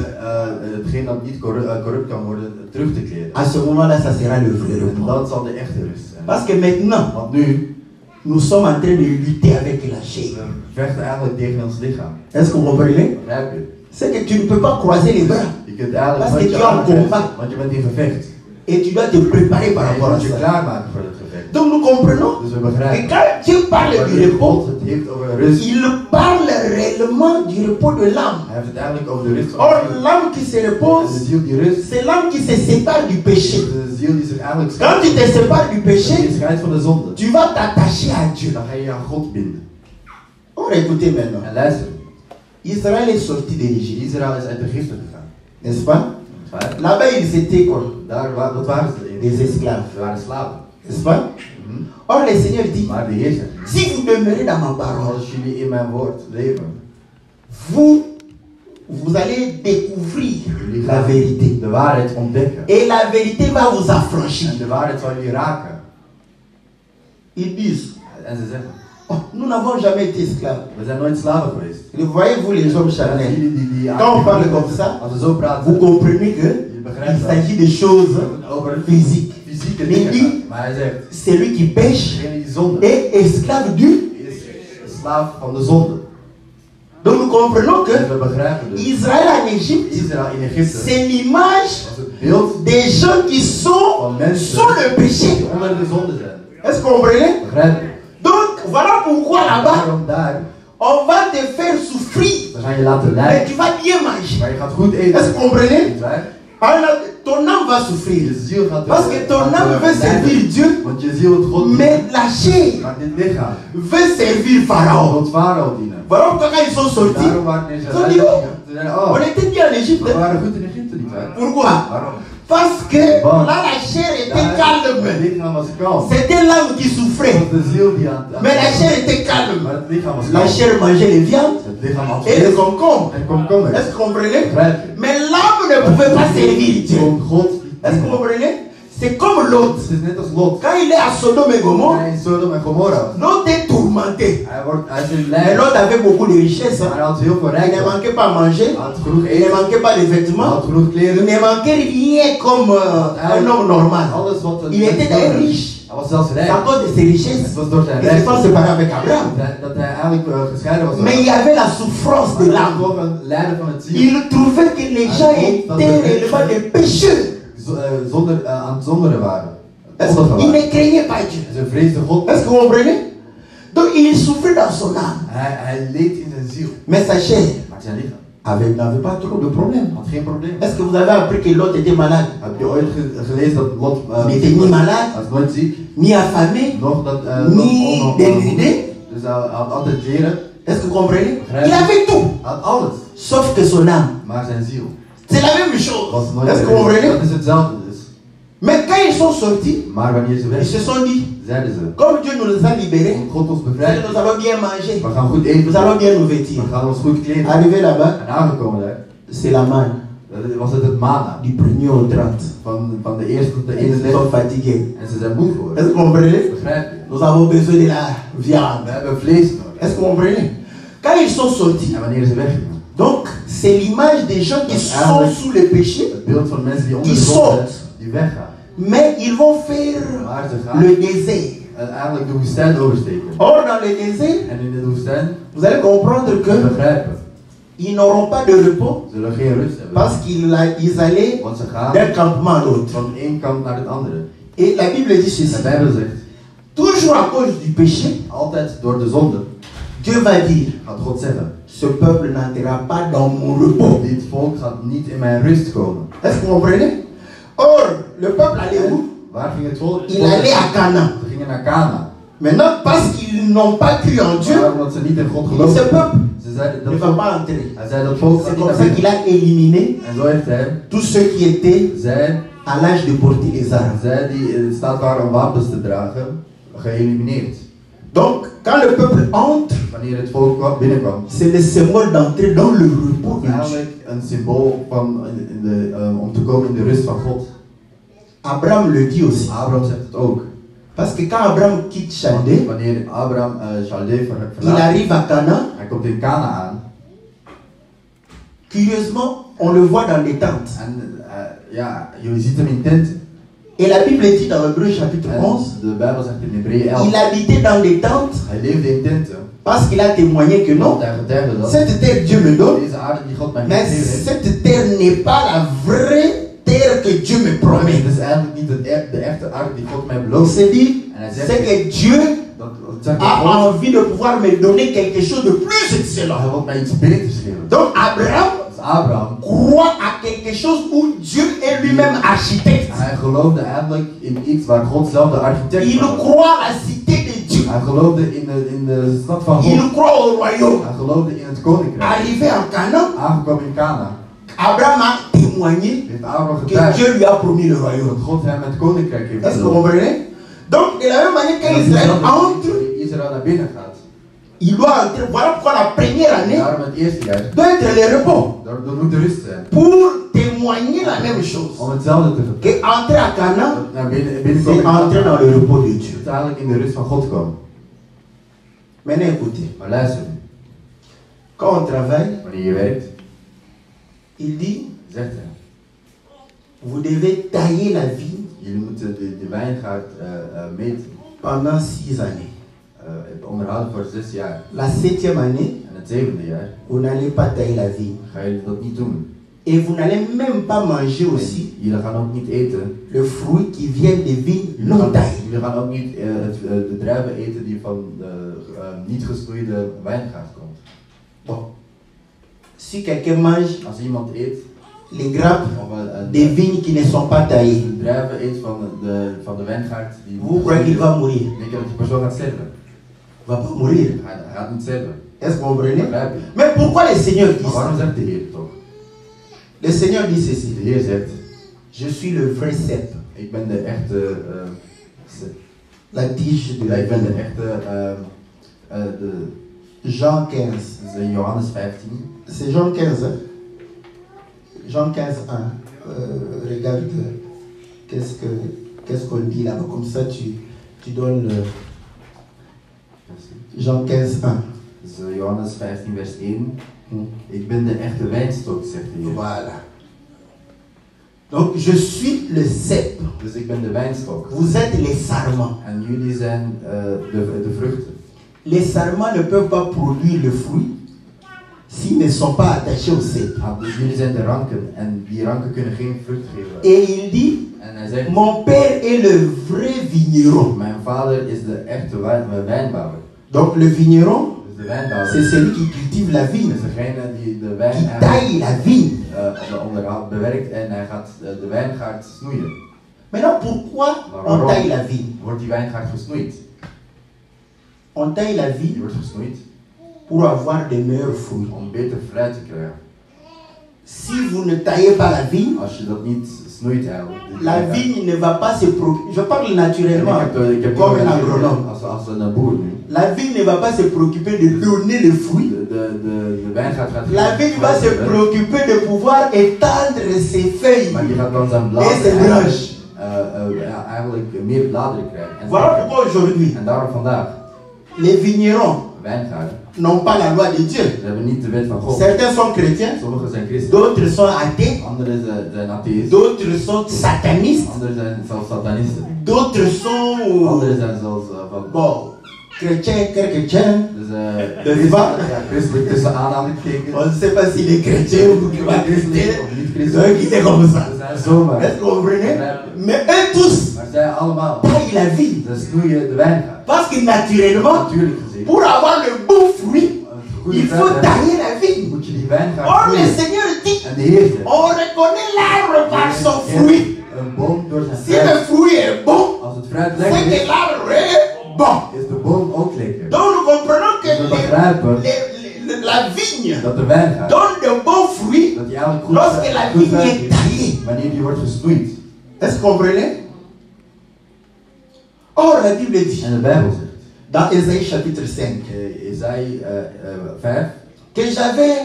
Hetgeen dat niet corrupt kan worden, terug te keren. À ce moment-là, ça sera le vrai En repos. dat zal de echte rust zijn. Parce que maintenant, Want nu, nous sommes en train de lutter avec la chair. we vechten eigenlijk tegen ons lichaam. Est-ce que vous comprenez? Begrijp je? C'est que tu ne peux pas croiser les bras Je kunt eigenlijk Parce met que je tu as un armen combat. want je bent in gevecht. et tu dois te préparer par En je rapport à moet je ça. klaarmaken voor het gevecht. Donc nous comprenons Dus we que begrijpen. quand Dieu parle du Wanneer repos, God het heeft over rust, il parle réellement du repos de l'âme. hij heeft het eigenlijk over de rust van Or, de ziel. l'âme qui se En de repose, ziel die rust, c'est l'âme qui se sépare du péché. de ziel die zich eigenlijk Quand tu te sépares du die péché, scheidt van de zonde. tu vas t'attacher à Dieu. Dan ga je je aan God binden. On va écouter maintenant. En luister, Israël est sorti d'Égypte, Israël is uit Egypte gegaan. n'est-ce pas? Là-bas, ils étaient quoi? Wat waren ze? Des esclaves, Ze waren slaven. n'est-ce pas? Mhm. Or, le Seigneur dit, Maar de Heer zegt, si vous demeurez dans ma parole, als jullie in mijn woord leven, vous allez découvrir jullie la gaan vérité. de waarheid ontdekken. Et la vérité va vous affranchir. En de waarheid zal jullie raken. Ils disent, En ze zeggen, oh, nous n'avons jamais été esclaves. we zijn nooit slaven geweest. Et voyez-vous les hommes En charnels, die quand on parle comme ça, als we zo praten, vous comprenez que je begrijpt il dat. s'agit de choses Over physiques. fysieke Mais dingen die- gaat. Maar hij zegt, Celui qui pêche degene die zonde est esclave du. is slaaf van de zonde. Donc nous comprenons En que we begrijpen dus, Israël en Égypte, Israël in Egypte c'est l'image was het beeld des gens qui sont van mensen sous le péché. die onder de zonde zijn. Est-ce que vous comprenez? Begrijp je? Donc voilà pourquoi là-bas, Daarom daar, on va te faire souffrir. we gaan je laten Mais lijden. tu vas bien manger. Maar je gaat goed Est-ce que eten. vous comprenez? Niet waar? Alors, ton âme va souffrir. Je ziel gaat Parce que ton gaat, âme veut servir lijden. Dieu, Want je ziel het God mais dient. la chair Maar dit lichaam veut servir Pharaon. God Farao dienen. Voilà pourquoi quand ils sont sortis, Daarom waren deze Zo die- ze zeiden, on oh, était bien en Égypte. we waren goed in Egypte, niet waar? Pourquoi? Waarom? Parce que Bon. là, la chair était Het calme. lichaam was kalm. C'était l'âme qui Het souffrait. was de ziel die aan Mais la chair était Maar calme. het lichaam was La kalm. chair mangeait les viandes Het lichaam had et les vlees concombres. en komkommer. Est-ce que vous comprenez? Begrijp je? Mais l'âme ne pouvait pas servir Dieu. Kon God Est-ce que vous comprenez? C'est comme Lot. Het is net als Lot. Quand il est à Sodome et Gomorrhe, Hij in Sodom en Gomorra was. Lot est tourmenté. Hij is in Mais lijden. Lot avait beaucoup de richesses. Maar Hein. hij had heel veel Il ne rijkdom. manquait pas à manger. Hij had genoeg Il ne eten. manquait pas de Hij vêtements. had genoeg Il kleren. ne manquait rien comme un homme normal. Alles wat Il était d'ailleurs riche. Hij was zelfs C'est rijk. à cause de ses richesses. Het was door zijn Il se rijkdom. sont séparés avec Abraham. Dat hij eigenlijk gescheiden was. Mais il y avait la souffrance de Maar l'âme. toch een lijden van het ziel. Il trouvait que les gens étaient réellement des pécheurs. Aan het zonderen waren. Parce qu'il ne craignait pas Dieu. Ze vreesden God. Est-ce que vous comprenez? Donc il souffrait dans son âme. Hij leed in zijn ziel. Mais sa chair Maar zijn lichaam n'avait pas trop de problèmes. had geen probleem. Est-ce que vous avez appris que Lot était malade? Heb je ooit gelezen dat Lot Il n'était ni malade, hij was nooit ziek, ni affamé, nog dat ni dénudé. dus hij had altijd kleren, Est-ce que vous comprenez? Begrijp. Il avait tout, hij had alles, sauf que son âme. maar zijn ziel C'est la même chose. was nooit. Est-ce que vous comprenez? Dat is hetzelfde dus. Mais quand ils sont sortis, Maar wanneer ze ils weg se sont dit, zeiden ze, comme Dieu nous a libérés, om God ons bevrijdt, nous allons bien manger, we gaan goed nous eten, allons bien nous vêtir. we gaan ons goed kleden. Arrivé là-bas, En aangekomen daar, c'est la manne was het manna du 1er au 30. van de eerste tot de Ils se sont 31 fatigués. en ze zijn moe geworden. Est-ce que vous comprenez? Begrijp je? Nous avons besoin de la We viande. hebben vlees nodig. Est-ce que vous comprenez? Quand ils sont sortis, En wanneer ze weggingen, donc c'est l'image des gens qui sont sous le péché, het beeld van mensen die onder Die de zonde soort. zijn, die weggaan. mais ils vont faire Maar ze gaan le désert. eigenlijk de woestijn oversteken. Or, dans le désert, En in de woestijn, vous allez comprendre we que begrijpen, ils n'auront pas de repos zullen geen rust hebben. parce qu'ils allaient Want ze gaan d'un campement à l'autre. van één kant naar het andere. Et la Bible dit En ceci, de Bijbel zegt, toujours à cause du péché, altijd door de zonde, Dieu va dire, gaat God zeggen, ce peuple n'entrera pas dans mon repos. dit volk gaat niet in mijn rust komen. Est-ce que vous comprenez? Or, le peuple allait où? Waar ging het volk? Il allait à Canaan. Ze gingen naar Kana. Maintenant, parce qu'ils n'ont pas cru en Dieu, Maar omdat ze niet in God ce geloofden. peuple Ze zeiden ne dat va volk, pas entrer. hij zei dat volk C'est gaat niet comme naar ça binnen. qu'il a éliminé En zo heeft hij, tous ceux qui étaient zij à l'âge de porter les armes. zij die in staat waren om wapens te dragen, geëlimineerd. Donc, quand le peuple entre, Wanneer het volk binnenkwam, c'est le symbole d'entrer dans le repos de Dieu. eigenlijk een symbool van om te komen in de rust van God. Abraham le dit aussi. Abraham zegt het ook. Parce que quand Abraham quitte Chaldée, Wanneer Abraham Chaldee il verlaat, arrive à Canaan. hij komt in Kana aan. Curieusement, on le voit dans les tentes. En ja, je ziet hem in tenten. Et la Bible dit dans Hébreux chapitre En 11, de Bijbel zegt in Hebreeën 11, il habitait dans les tentes hij leefde in tenten. parce qu'il a témoigné que non, Want hij getuigde dat cette terre Dieu me donne, deze aarde die God mij mais gegeven heeft, cette terre n'est pas la vraie terre que Dieu me promet. het is eigenlijk niet de echte aarde die God mij Donc belooft. c'est dit, En hij c'est que Dieu a envie de pouvoir me donner quelque chose de plus excellent. Donc Abraham croit à quelque chose où Dieu est lui-même architecte. Hij geloofde eigenlijk in iets waar God zelf de architect was. Il croit à la cité de Dieu. Hij geloofde in de stad van God. Il croit au royaume. Hij geloofde in het koninkrijk. Arrivé en Canaan, Aangekomen in Cana, Abraham a témoigné heeft Abraham que getuigd Dieu lui a promis le dat royaume. God hem het koninkrijk heeft Est-ce que vous beloofd. comprenez? Donc, de la même manière qu'Israël entre, Israël naar binnen gaat. il doit entrer. Voilà pourquoi la première année Daarom het eerste jaar. doit être le repos. Dat moet de rust zijn. Pour témoigner la même chose. Om hetzelfde te vertellen. Que entrer à Canaan, Naar binnen c'est komen. entrer dans le repos de Dieu. Uiteindelijk in de rust van God komen. Maintenant, écoutez. Maar luister nu. Quand on travaille, Wanneer je werkt, il dit, zegt hij. vous devez tailler la vigne Jullie moeten de wijngaard meten. pendant 6 années. Onderhouden voor 6 jaar. La 7e année, En het 7e jaar vous n'allez pas tailler la vigne. gaan jullie dat niet doen. Et vous n'allez même pas manger aussi En jullie gaan ook niet eten. le fruit qui vient des vignes non taillées. Jullie gaan ook niet de druiven eten die van de niet gesnoeide wijngaard komt. Bon. Si quelqu'un mange Als iemand eet, les grappes of des vignes qui ne sont pas taillées, de druiven eet van de wijngaard die vous croyez qu'il va mourir? denk je dat die persoon gaat sterven? Il va pas mourir. Hij gaat niet sterven. Est-ce que vous comprenez? Begrijp je? Mais pourquoi le Seigneur dit Maar ça? waarom zegt de Heer toch? Le Seigneur dit ceci. De Heer zegt, Je suis le vrai cep, ik ben de echte la tige de ja, la ik ben de vigne. echte Jean 15. dat is in Johannes 15. C'est Jean 15. Hein? Jean 15, 1. Regarde, qu'est-ce qu'on dit là-bas? Comme ça, tu donnes le. Jean 15, 1. Dat is Johannes 15 vers 1. Ik ben de echte wijnstok, zegt de Heer. Voilà. Donc, je suis le cep. Dus ik ben de wijnstok. Vous êtes les sarments. En jullie zijn de vruchten. Les sarments ne peuvent pas produire le fruit s'ils ne sont pas attachés au cep. Dus jullie zijn de ranken. En die ranken kunnen geen vrucht geven. Et il dit, En hij zegt, mon père est le vrai vigneron. mijn vader is de echte wijnbouwer. Donc, le vigneron, Dus de wijnbouwer c'est celui qui cultive la vigne, is degene die de qui wijn taille la vigne. onderhoud bewerkt en hij gaat de wijngaard snoeien. Maintenant, pourquoi on taille la vigne? Wordt die wijngaard gesnoeid? On taille la Die vigne wordt gesnoeid pour avoir de meilleurs fruits. om beter fruit te krijgen. Si vous ne taillez pas la vigne, Als je dat niet snoeit eigenlijk. la vigne ne va pas se préoccuper. Je parle naturellement, Ik heb comme un agronome. als een boer nu. La vigne ne va pas se préoccuper de donner le fruit. De wijngaard gaat La vigne va se préoccuper de pouvoir étendre ses feuilles maar die gaat dan zijn et bladeren ses branches. eigenlijk meer bladeren krijgen. En, Voilà pourquoi aujourd'hui, en daarom vandaag, les vignerons wijngaarden, n'ont pas la loi de Dieu. ze hebben niet de wet van God. Certains sont chrétiens, Sommigen zijn christen, d'autres sont athées, anderen zijn atheïsten, d'autres sont satanistes, anderen zijn zelfs satanisten, d'autres sont anderen zijn zelfs van... bon, chrétiens. Dus De va. christelijk tussen aanhalingstekens. On ne sait pas s'il est chrétien ou pas chrétien. Of niet Donc christelijk. il est comme ça. Ze zijn zomaar. Est-ce que vous comprenez? Mais eux tous Maar zij allemaal, taillent la vigne. ze snoeien de wijngaard. Parce que naturellement, Natuurlijk gezien. pour avoir le bon fruit, il faut tailler la vigne. Moet je die wijngaard Or le snoeien. Seigneur dit, En de Heer zegt, on reconnaît l'arbre par son fruit. een boom door zijn Si le fruit. fruit est bon, Als het fruit c'est lekker que is, l'arbre est bon. is de boom ook lekker. Donc nous comprenons que We begrijpen la vigne dat de wijngaard, donne de bons fruits dat die eigenlijk goed lorsque la goed vigne fruit est is, taillée. wanneer die wordt gesnoeid. Est-ce que vous comprenez? Or la Bible dit, En de Bijbel zegt, dans Ésaïe chapitre 5, Esaïe 5, que j'avais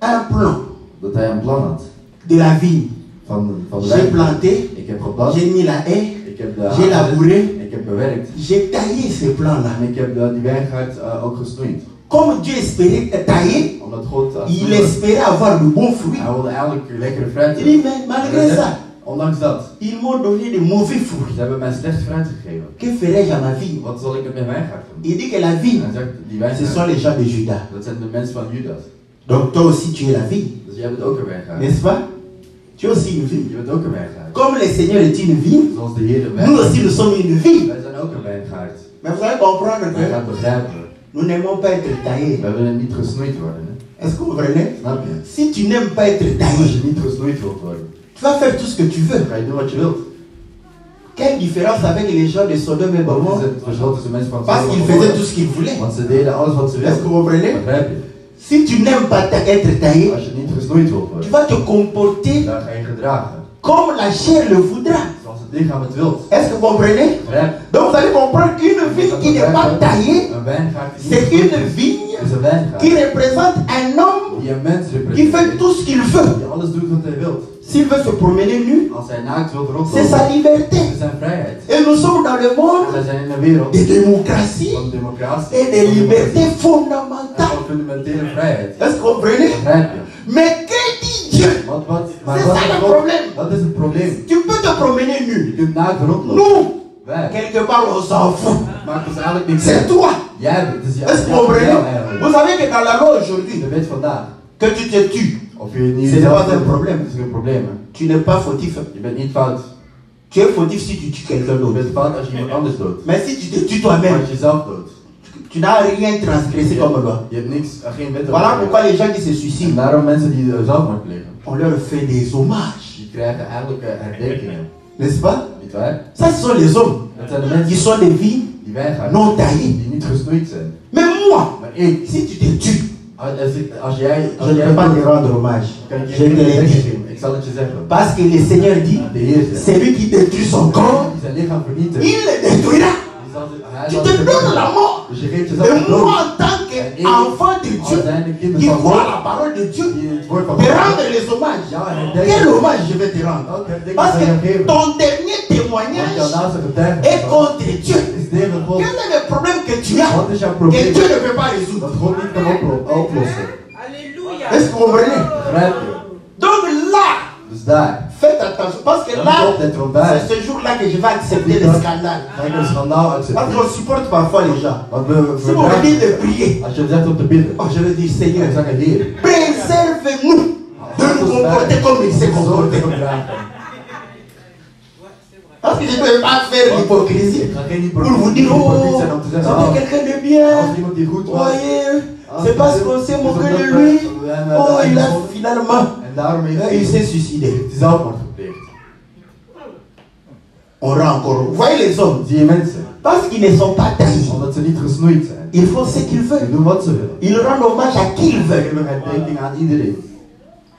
un plan dat hij een plan had de la vigne. van de J'ai wijngaard. planté, Ik heb geplant, j'ai mis la haie, ik heb j'ai labouré, ik heb bewerkt j'ai taillé ce plan-là. en ik heb die wijngaard ook gesnoeid. Comme Dieu espérait tailler, Omdat God il espérait avoir de bons fruits. hij wilde eigenlijk lekkere fruit. Il dit, mais malgré ça, Ondanks dat, ils m'ont donné de mauvais fruits. ze hebben mij slecht fruit gegeven. Que ferais-je à ma vigne? Wat zal ik met mijn wijngaard doen? Il dit que la vigne, Hij zegt, die ce wijngaard, sont les gens de Juda. dat zijn de mensen van Judas. Donc toi aussi tu es la vigne, Dus jij bent ook een wijngaard. n'est-ce pas? Tu es aussi une vigne. Je bent ook een wijngaard. Comme le Seigneur est une vigne, Zoals de Heer de nous wijngaard. aussi nous sommes une vigne. Wij zijn ook een wijngaard. Mais vous allez comprendre Maar je gaat que begrijpen, nous n'aimons pas être taillés. we willen niet gesnoeid worden. Hè? Est-ce que vous comprenez? Snap je? Si tu n'aimes pas être Als taillé, je niet gesnoeid wilt worden, tu vas faire tout ce que tu veux. dan ga je doen wat je wilt. Quelle différence avec les gens de Sodome et Wat is Gomorrhe? het verschil tussen mensen van Parce qu'ils faisaient tout ce qu'ils voulaient. Want ze deden alles wat ze Est-ce que wilden. vous comprenez? Begrijp je? Si tu n'aimes pas être taillé, Als je niet gesnoeid wilt tu worden, vas te comporter dan ga je gedragen. comme la chair le voudra. Zoals het lichaam het wilt. Est-ce que vous comprenez? Begrijp je? Donc vous allez comprendre qu'une vigne qui n'est pas taillée, Een wijngaard die c'est niet une vigne is een wijngaard qui représente un homme die een mens qui fait representeert. tout ce qu'il veut. Die alles doet wat hij wilt. S'il veut se promener nu, Als hij naakt wil c'est sa rondlopen, liberté. is zijn vrijheid. Et nous sommes dans le En monde wij zijn in een wereld de démocratie van democratie et de liberté en fondamentale. van fundamentele vrijheid. Est-ce que vous comprenez? Begrijp je? Mais que dit Dieu? Maar C'est wat ça is le God? problème. Wat is het probleem? Tu peux te promener Je nu. kunt naakt rondlopen. Nous, Wij. quelque part, on s'en fout. Maakt ons eigenlijk niks C'est uit. toi. Jij bent, het is Est-ce que vous comprenez? Vous savez que dans la loi aujourd'hui, Je weet vandaag, que tu te tues, of je niet Ce n'est zelf pas un doet, problème. is geen probleem. Hè. tu n'es pas fautif. Je bent niet fout. Tu es fautif si tu tues quelqu'un Je d'autre. bent fout als je iemand anders doodt. Mais si tu te tues toi-même, Als je jezelf doodt. tu n'as rien transgressé comme loi. Je hebt niks, geen wet Voilà over. pourquoi les gens qui se En suicident, daarom mensen die zelfmoord plegen, on leur fait des hommages. die krijgen eigenlijk herdenkingen. N'est-ce pas? Niet waar? Ça, ce sont les hommes Dat zijn de qui mensen sont des vies die wijngaarden, non taillées. die niet gesnoeid zijn. Mais moi, Maar ik, si tu te tues, als jij je ne peux pas te rendre hommage. kan ik Je je te geen l'ai herdenking dit. geven. Ik zal het je zeggen. Parce que le Seigneur dit, De Heer zegt, c'est lui qui détruit son corps, die zijn lichaam vernietigt, il le détruira. hij Tu zal te het donnes la vernietigen. mort. Dus je geeft jezelf Et de dood. moi, en tant qu'enfant de Dieu, Als zijnde qui kinderen van croit à God, la parole de Dieu, die het woord van te God, rendre les hommages. ja, Quel herdenken. hommage je vais te rendre? Welke herdenking Parce zal je que geven? ton dernier Want jouw témoignage laatste est getuigenis contre Dieu. is tegen God. Quel est le problème que tu as Wat is jouw que probleem? Dieu ne peut pas résoudre? Dat God niet kan oplossen. Alléluia. Est-ce que vous comprenez? Begrijp je? Donc là, Dus daar. faites attention. Parce que Dan là, opletten, want daar c'est ce jour-là que je vais accepter le scandale. ga ik een schandaal Parce uitzetten. qu'on supporte parfois les gens. Want we Si vous me dites de prier, als je zegt om te bidden, oh, je vais dire dan Seigneur, zeg ik Heer, préserve-nous de nous comporter comme il s'est comporté. Parce que je ne peux pas faire l'hypocrisie Ik ga geen pour vous dire, hypocriet oh, zijn om te zeggen, c'était quelqu'un de bien. als iemand die goed was, Voyez, c'est parce qu'on s'est moqué de lui. Oh, il a finalement, en daarom il heeft s'est suicidé. hij zelfmoord gepleegd. On rend encore. Vous voyez les hommes, Zie je mensen, parce qu'ils ne sont pas taillés, omdat ze niet gesnoeid zijn, ils font ce qu'ils ze veulent. doen wat ze willen. Ils rendent hommage à qui ils Ze veulent. geven herdenking aan iedereen.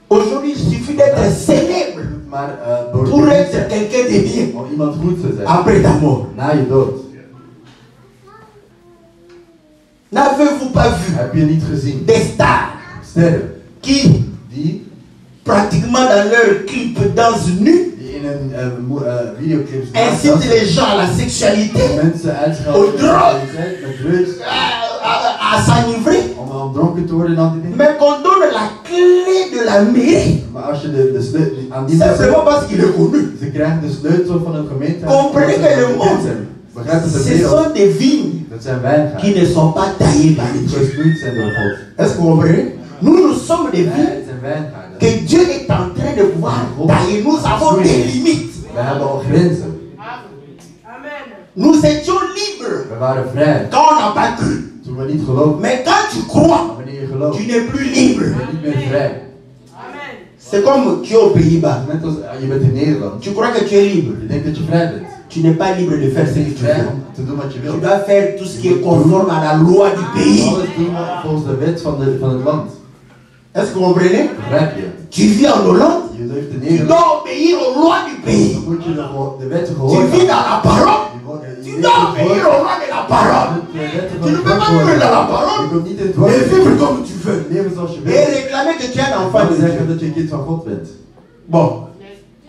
Aujourd'hui, il suffit d'être célèbre Maar door pour te être zijn, quelqu'un de bien om iemand goed te zijn, après ta mort. na je dood, N'avez-vous pas vu heb je niet gezien. des stars Sterren qui, die pratiquement dans leur clip, dansent nus, in een videoclip incitent les gens à la sexualité, mensen Au uitschelden droog. met drugs à s'enivrer, om dronken te worden en al die dingen. mais qu'on donne la clé de la mairie, Maar als je de sleutel aan die simplement mensen, parce qu'il est connu. ze krijgen de sleutel van een gemeente. Comprenez que le monde, Begrijp het de ce wereld? sont des vignes Dat zijn qui wijngaarden. ne sont pas taillées par Die Dieu. gesnoeid zijn door God. Est-ce que vous comprenez? Nous sommes des vignes Het zijn wijngaarden. que Dieu est en train de pouvoir tailler. Nous avons des limites. We hebben al grenzen. Amen. Nous étions libres We waren vrij quand on n'a pas cru. toen we niet geloofden. Mais quand tu crois, Maar wanneer je gelooft, tu n'es plus libre. ben je niet meer vrij. Amen. C'est comme tu es aux Pays-Bas. Net als je bent in Nederland. Tu crois que tu es libre. Je denkt dat je vrij bent. Tu n'es pas libre de faire ce Je que bent tu vrij veux. om te doen wat je Tu wilt. dois faire tout ce qui est conforme à la loi du pays. Alles doen volgens de wet van het land. Est-ce que vous comprenez? Begrijp je? Tu vis en Hollande. Je leeft in Tu Nederland. dois obéir aux lois du pays. Dan moet je de wetten Tu gehoorzamen. vis dans la parole. Tu Je dois obéir aux lois de la parole. Tu ne peux pas vivre dans la Je parole kunt niet in het et woord vivre comme tu veux. leven zoals je Et wilt. réclamer que tu es un En enfant de zeggen Dieu. dat je een kind van God bent. Bon,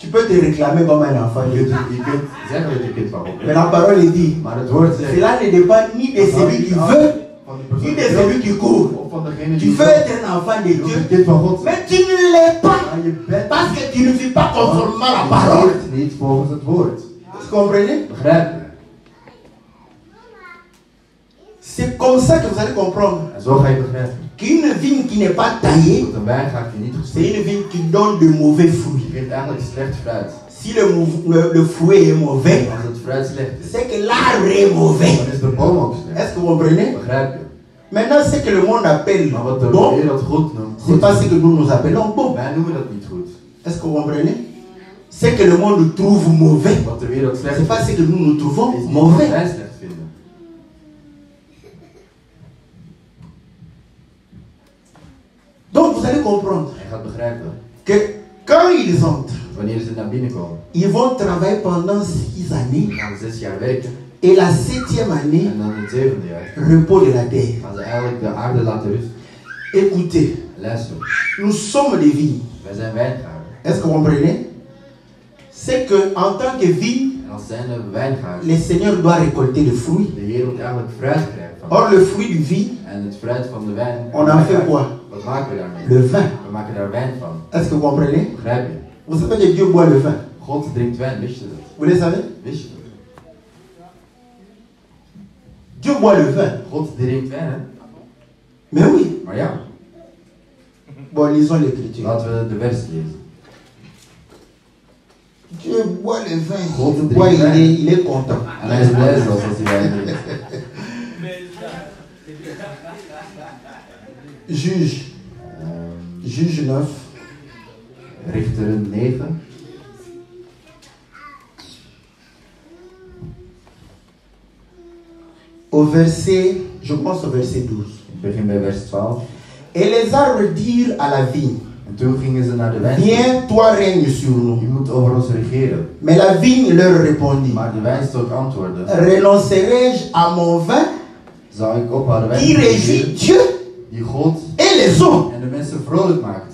tu peux te réclamer comme un enfant de Je Dieu. kunt zeggen dat je kind van God Mais bent. la parole est dit, Maar het woord zegt, cela ne dépend ni de celui qui veut, van de ni persoon de celui qui court. of van degene Tu die veux être un enfant de je wilt Dieu, een kind van God zijn. mais tu ne l'es pas Maar je bent parce que tu ne vis pas conformément à la je parole. leeft niet volgens het woord. Vous comprenez? Begrijp je? C'est comme ça que vous allez comprendre En zo ga je begrijpen. qu'une vigne qui n'est pas taillée, Dat een wijngaard die niet c'est gesnoeid une vigne qui donne de mauvais fruits. je geeft eigenlijk slecht fruit. Si le fruit est mauvais, Als het fruit slecht is, c'est que l'arbre est mauvais. dan is de boom ook slecht. Est-ce que vous comprenez? Begrijp je? Maintenant, ce que le monde appelle Maar wat de bon, wereld goed noemt, c'est pas ce que nous appelons bon. wij noemen dat niet goed. Est-ce que vous comprenez? Ce que le monde trouve mauvais, Wat de wereld slecht c'est pas ce que nous trouvons is niet wat mauvais. wij slecht vinden. Donc vous allez comprendre En je gaat begrijpen, que quand ils entrent, wanneer ze naar binnen komen, ils vont travailler pendant 6 années gaan ze 6 jaar werken. et la 7e année, En dan het 7e jaar repos de la terre. gaan ze eigenlijk de aarde laten rusten. Écoutez, Luister, nous sommes des vignes. wij zijn wijngaarden. Est-ce que vous comprenez? C'est que en tant que vigne, En als zijnde wijngaarden, le Seigneur doit récolter le fruit. de Heer moet eigenlijk fruit krijgen van. Or, le fruit du vigne, En het fruit van de wijn, on en fait quoi? wat maken we daarmee? Le vin. We maken daar wijn van. Est-ce que vous comprenez? Begrijp je? Vous savez que Dieu boit le vin. God drinkt wijn, wist je dat? Vous le savez? Wist je dat? Dieu boit le vin. God drinkt wijn, hè? Mais oui. Maar ja, Bon, lisons l'écriture. laten we de vers lezen. Dieu boit le vin. God Il boit, drinkt wijn. il est content. En hij is blij zelfs als hij wijn drinkt. Juge. Juge 9. Richteren 9. Au verset, je pense au verset 12. Ik begin bij vers 12. Et les arbres dirent à la vigne, En toen gingen ze naar de wijn. viens, toi règne sur nous. Je moet over ons regeren. Mais la vigne leur répondit, Maar de wijnstok antwoordde: renoncerai-je à mon vin Zou ik ophouden wijn qui te régit drinken, Dieu die God et les hommes? en de mensen vrolijk maakt?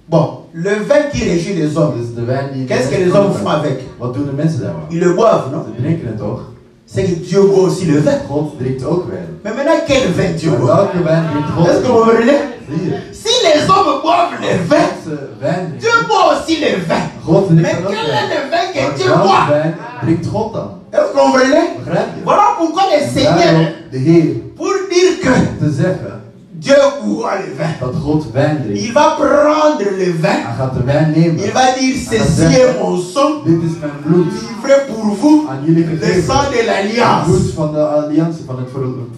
Bon, le vin qui régit les hommes, Dus de wijn die. qu'est-ce que les hommes font avec? Wat doen de mensen daarmee? Ils le boivent, non? Ze drinken het toch? C'est que Dieu boit aussi le vin. God drinkt ook wijn. Mais maintenant, quel vin Dieu Maar boit? welke wijn drinkt God? Est-ce que vous comprenez? Zie je? Si les hommes boivent le vin, Als ze wijn Dieu drinken, boit aussi le vin. God drinkt Mais dan ook quel est wijn. le vin que Maar Dieu welke boit? wijn drinkt God dan? Est-ce que vous comprenez? Begrijp je? Voilà pourquoi le Seigneur, Daarom de Heer pour dire que te zeggen Dieu boit le vin, dat God wijn drinkt. il va prendre le vin, Hij gaat de wijn nemen. il va dire ceci est mon sang, Dit is mijn bloed. livré pour vous, Aan jullie le gegeven. sang de Het l'alliance. bloed van de alliantie, van het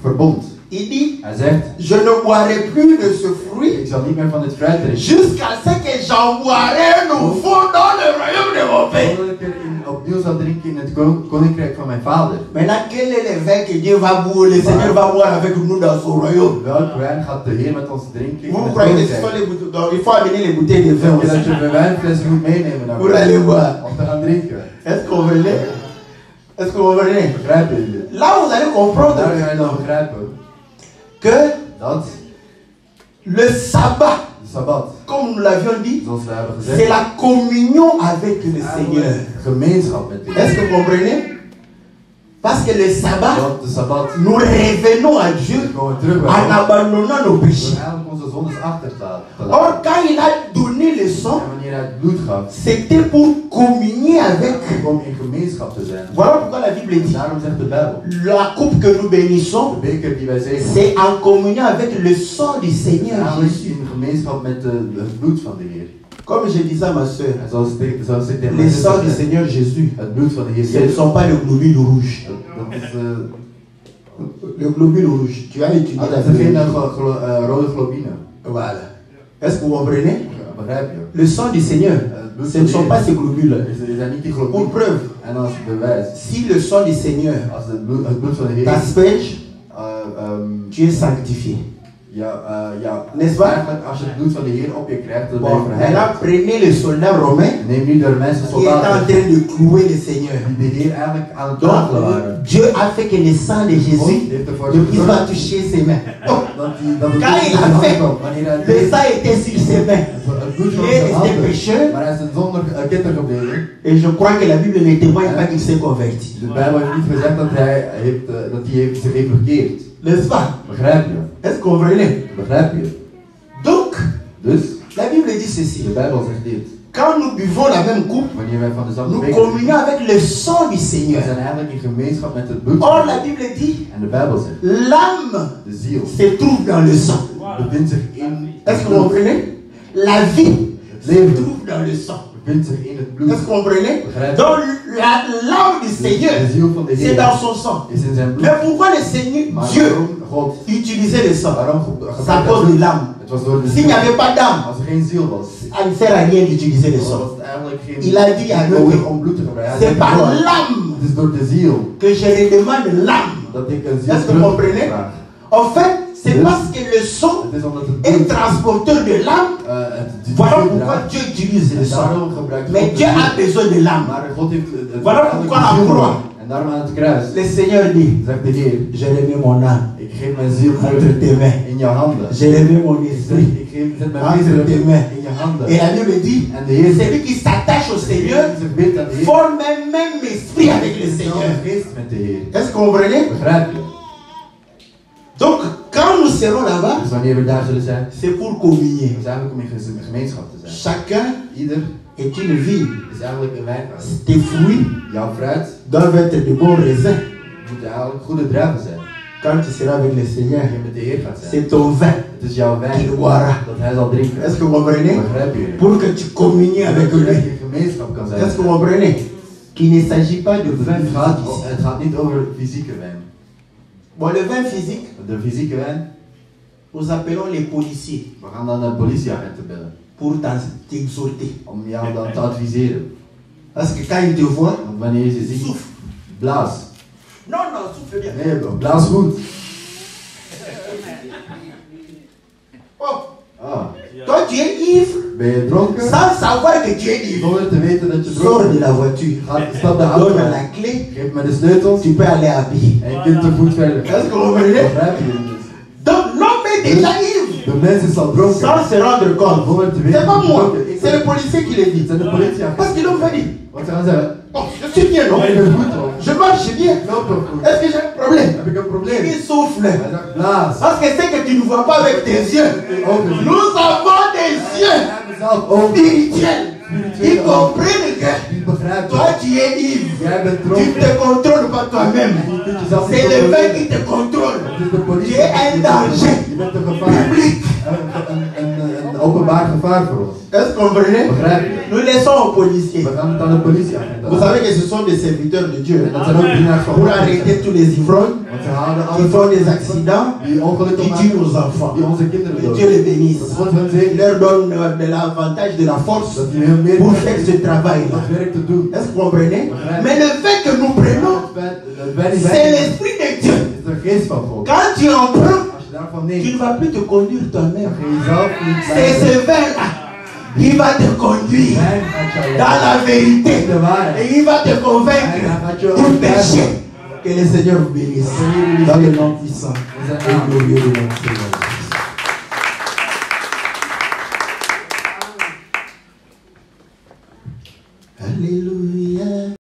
verbond. Il dit, Hij zegt, je ne boirai plus de ce fruit ik zal niet meer van dit fruit drinken. jusqu'à ce que j'en boirai un nouveau dans le royaume de mon Père. Totdat ik er opnieuw zal drinken in het koninkrijk van mijn vader. Maintenant, quel est le vin que Dieu va boire, le Seigneur va boire avec nous dans son royaume? Welk wijn gaat de Heer met ons drinken in Vous het croyez que ce sont koninkrijk? les bouteilles, donc il faut amener les bouteilles de vin Denk je dat aussi je de wijnflessen moet meenemen naar pour aller boire. om te gaan drinken? Est-ce que vous comprenez? Est-ce que vous comprenez? Begrijpen jullie? Là, vous allez comprendre Daar ga je dan begrijpen que dat le sabbat, de Sabbat, comme nous l'avions dit, zoals we hebben c'est gezegd, la communion avec le Seigneur. gemeenschap met de Est-ce Heer. que vous comprenez? Parce que le sabbat, Want de Sabbat, nous revenons à Dieu we komen terug bij en God. abandonnant nos We péchés. eigenlijk onze zondes achter te laten. Or, quand il a donné le sang, En wanneer hij het bloed gaf, c'était pour communier avec. om in gemeenschap te zijn. Voilà pourquoi la Bible dit, Daarom zegt de Bijbel, la coupe que nous bénissons, de beker die wij zegenen, c'est en communion avec le sang du Seigneur namelijk Jésus. in gemeenschap met het bloed van de Heer. Comme je disais à ma soeur, En zoals ik tegen le mijn sang zuster du zei, Seigneur Jésus, het bloed van de Heer ce ne Jezus, sont pas les globules rouges. dat is, Le globule rouge, tu as étudié la dat is geen Bible. rode globine. Voilà. Est-ce que vous comprenez? Begrijp je? Le sang du Seigneur, ce ne sont pas ces globules. Is zijn niet die Pour globine. preuve, En als bewijs, si le sang du Seigneur als het bloed van de Heer t'asperge, ehm, tu es sanctifié. ja, N'est-ce pas? eigenlijk als je het bloed van de Heer op je krijgt, dan ben Bon, je verheiligd. maintenant prenez le soldat romain Neem nu de Romeinse qui est en soldaten train de clouer le Seigneur. die de Heer eigenlijk aan het nagelen Donc, waren. Dieu a fait que le sang de God Jésus heeft ervoor ne puisse pas gezorgd toucher ses mains. Oh, dat het quand bloed il in zijn a handen fait, kwam. Wanneer hij le sang était sur ses mains. het bloed Il van zijn était handen, pécheur maar hij is zonder kitter gebleven. et je crois que la Bible ne témoigne pas qu'il s'est converti. De Bijbel heeft niet gezegd dat hij zich heeft bekeerd. N'est-ce pas? Begrijp je? Est-ce que vous comprenez? Begrijp je? Donc, Dus, la Bible dit ceci. de Bijbel zegt dit. Quand nous buvons la même coupe, Wanneer wij van dezelfde nous beker communions avec le sang du we Seigneur. zijn eigenlijk in gemeenschap met het bloed. Or, la Bible dit, En de Bijbel zegt, l'âme de ziel se trouve dans le sang. bevindt zich in Est-ce het que vous bloed. comprenez? La vie Het se leven trouve dans le sang. bevindt zich in het bloed. Est-ce que vous comprenez? Begrijp je? Donc l'âme du Seigneur, De ziel van de c'est Heer dans son sang. is in zijn bloed. Mais pourquoi le Seigneur, Maar Dieu, waarom God, utilisait le sang? waarom C'est à cause de l'âme. Het was door de S'il ziel. n'y avait pas d'âme, Als er geen ziel was, ça ne sert à rien d'utiliser le dan sang. was het eigenlijk geen Il a dit à Noé, nuttig om bloed te gebruiken. Hij c'est zei, par "Noah, l'âme het is door de ziel que je redemande l'âme. dat ik een ziel Est-ce que vous comprenez? terugvraag." En fait, c'est parce que le sang Het is omdat het est bloed transporteur de l'âme. het Voilà ziel pourquoi draagt. Dieu utilise le En sang. daarom gebruikt Mais God de Dieu a ziel. besoin de l'âme. Maar God heeft het Voilà eigenlijk pourquoi de la ziel croix. nodig. En daarom aan het kruis Le Seigneur dit, zegt de Heer, je remets mon âme ik geef mijn ziel entre tes mains. in jouw handen. Je remets mon Ik esprit. zet mijn Entre geest tes mains. in je handen. Et la Bible dit, En de Heer celui qui s'attache au Seigneur zich bindt aan de Heer, forme un même esprit avec le dezelfde Seigneur. geest met de Heer. Est-ce que vous comprenez? Begrijp je? Donc, quand nous serons là-bas, Dus wanneer we daar zullen zijn, c'est pour communier. is eigenlijk om in gemeenschap te zijn. Chacun Ieder est une vigne. is eigenlijk een wijngaard. Tes fruits Jouw fruit doivent être de bons raisins. moet eigenlijk goede druiven zijn. Quand tu seras avec le Seigneur, Als je met de Heer gaat zijn, c'est ton vin het is jouw wijn qu'il boira. dat hij zal drinken. Est-ce que vous comprenez? Begrijp je? Pour que tu communies avec Dat je lui. in gemeenschap kan zijn. Est-ce que vous comprenez? Qu'il ne s'agit pas de vin physique. Het gaat niet over fysieke wijn. Bon, le vin physique, De fysieke wijn, nous appelons les policiers we gaan dan een politieagent bellen. pour t'exhorter. Om jou dan te adviseren. Parce que quand ils te voient, Want wanneer je ze ziet, souffle. blaas. Non, non, souffle bien. Nee, blaas goed. Oh, Ah, toi tu es ivre ben je dronken? sans savoir que tu es ivre. Zonder te weten dat je Sors dronken de bent. la voiture. Stap de auto Donne uit. la clé. Geef me de sleutels Tu peux aller à pied. en je kunt te voet verder. Est-ce que vous comprenez? Begrijp je dit? Donc l'homme est déjà ivre De mens is al dronken. sans se rendre compte. Zonder te C'est weten pas dat je moi, dronken is. c'est le policier qui le dit. Het zijn de politieagenten. Parce qu'ils l'ont fait dit. Wat ze gaan zeggen? Oh, je suis bien, non? Je bent goed hoor. Je marche bien. Ik loop toch goed? Est-ce que j'ai un problème? Heb ik een probleem? Il souffle. Hij zegt blaas. Parce que c'est que tu ne vois pas avec tes yeux. Nous avons des yeux Hij heeft zelf ook spirituels. Ils comprennent que niet begrijpt. toi tu es ivre. Jij bent Tu ne dronken. te contrôles pas toi-même. C'est le vin qui te contrôle. Het is de Tu politie. es un danger Je bent een gevaar. public. Een openbaar gevaar voor ons. Est-ce que vous comprenez? Begrijp je? Nous laissons aux policiers. We gaan het aan de politieagent Vous savez que ce sont des serviteurs de Dieu. En dat zijn ook dienaars van Pour God. arrêter tous les ivrognes Want ze houden qui alle font des accidents, die ongelukken qui maken, tuent nos enfants. die onze kinderen Que Dieu doden. les bénisse. Dat God hen Il zegt leur donne de l'avantage, de la force dat hij heel meer pour faire ce travail-là. dat werk te doen. Est-ce que vous comprenez? Mais le fait que nous prenons, Wij die c'est zijn l'Esprit de Dieu. is de geest van God. Quand tu en prends, Als je daarvan tu neemt, ne vas plus te conduire dan toi-même. ga je zelf niet C'est ce vin-là. Il va te conduire Wijn gaat jou dans la vérité. in de waarheid. Et il va te convaincre du péché. Que le Seigneur vous bénisse. Dans le nom puissant In zijn et naam. glorieux de notre Seigneur.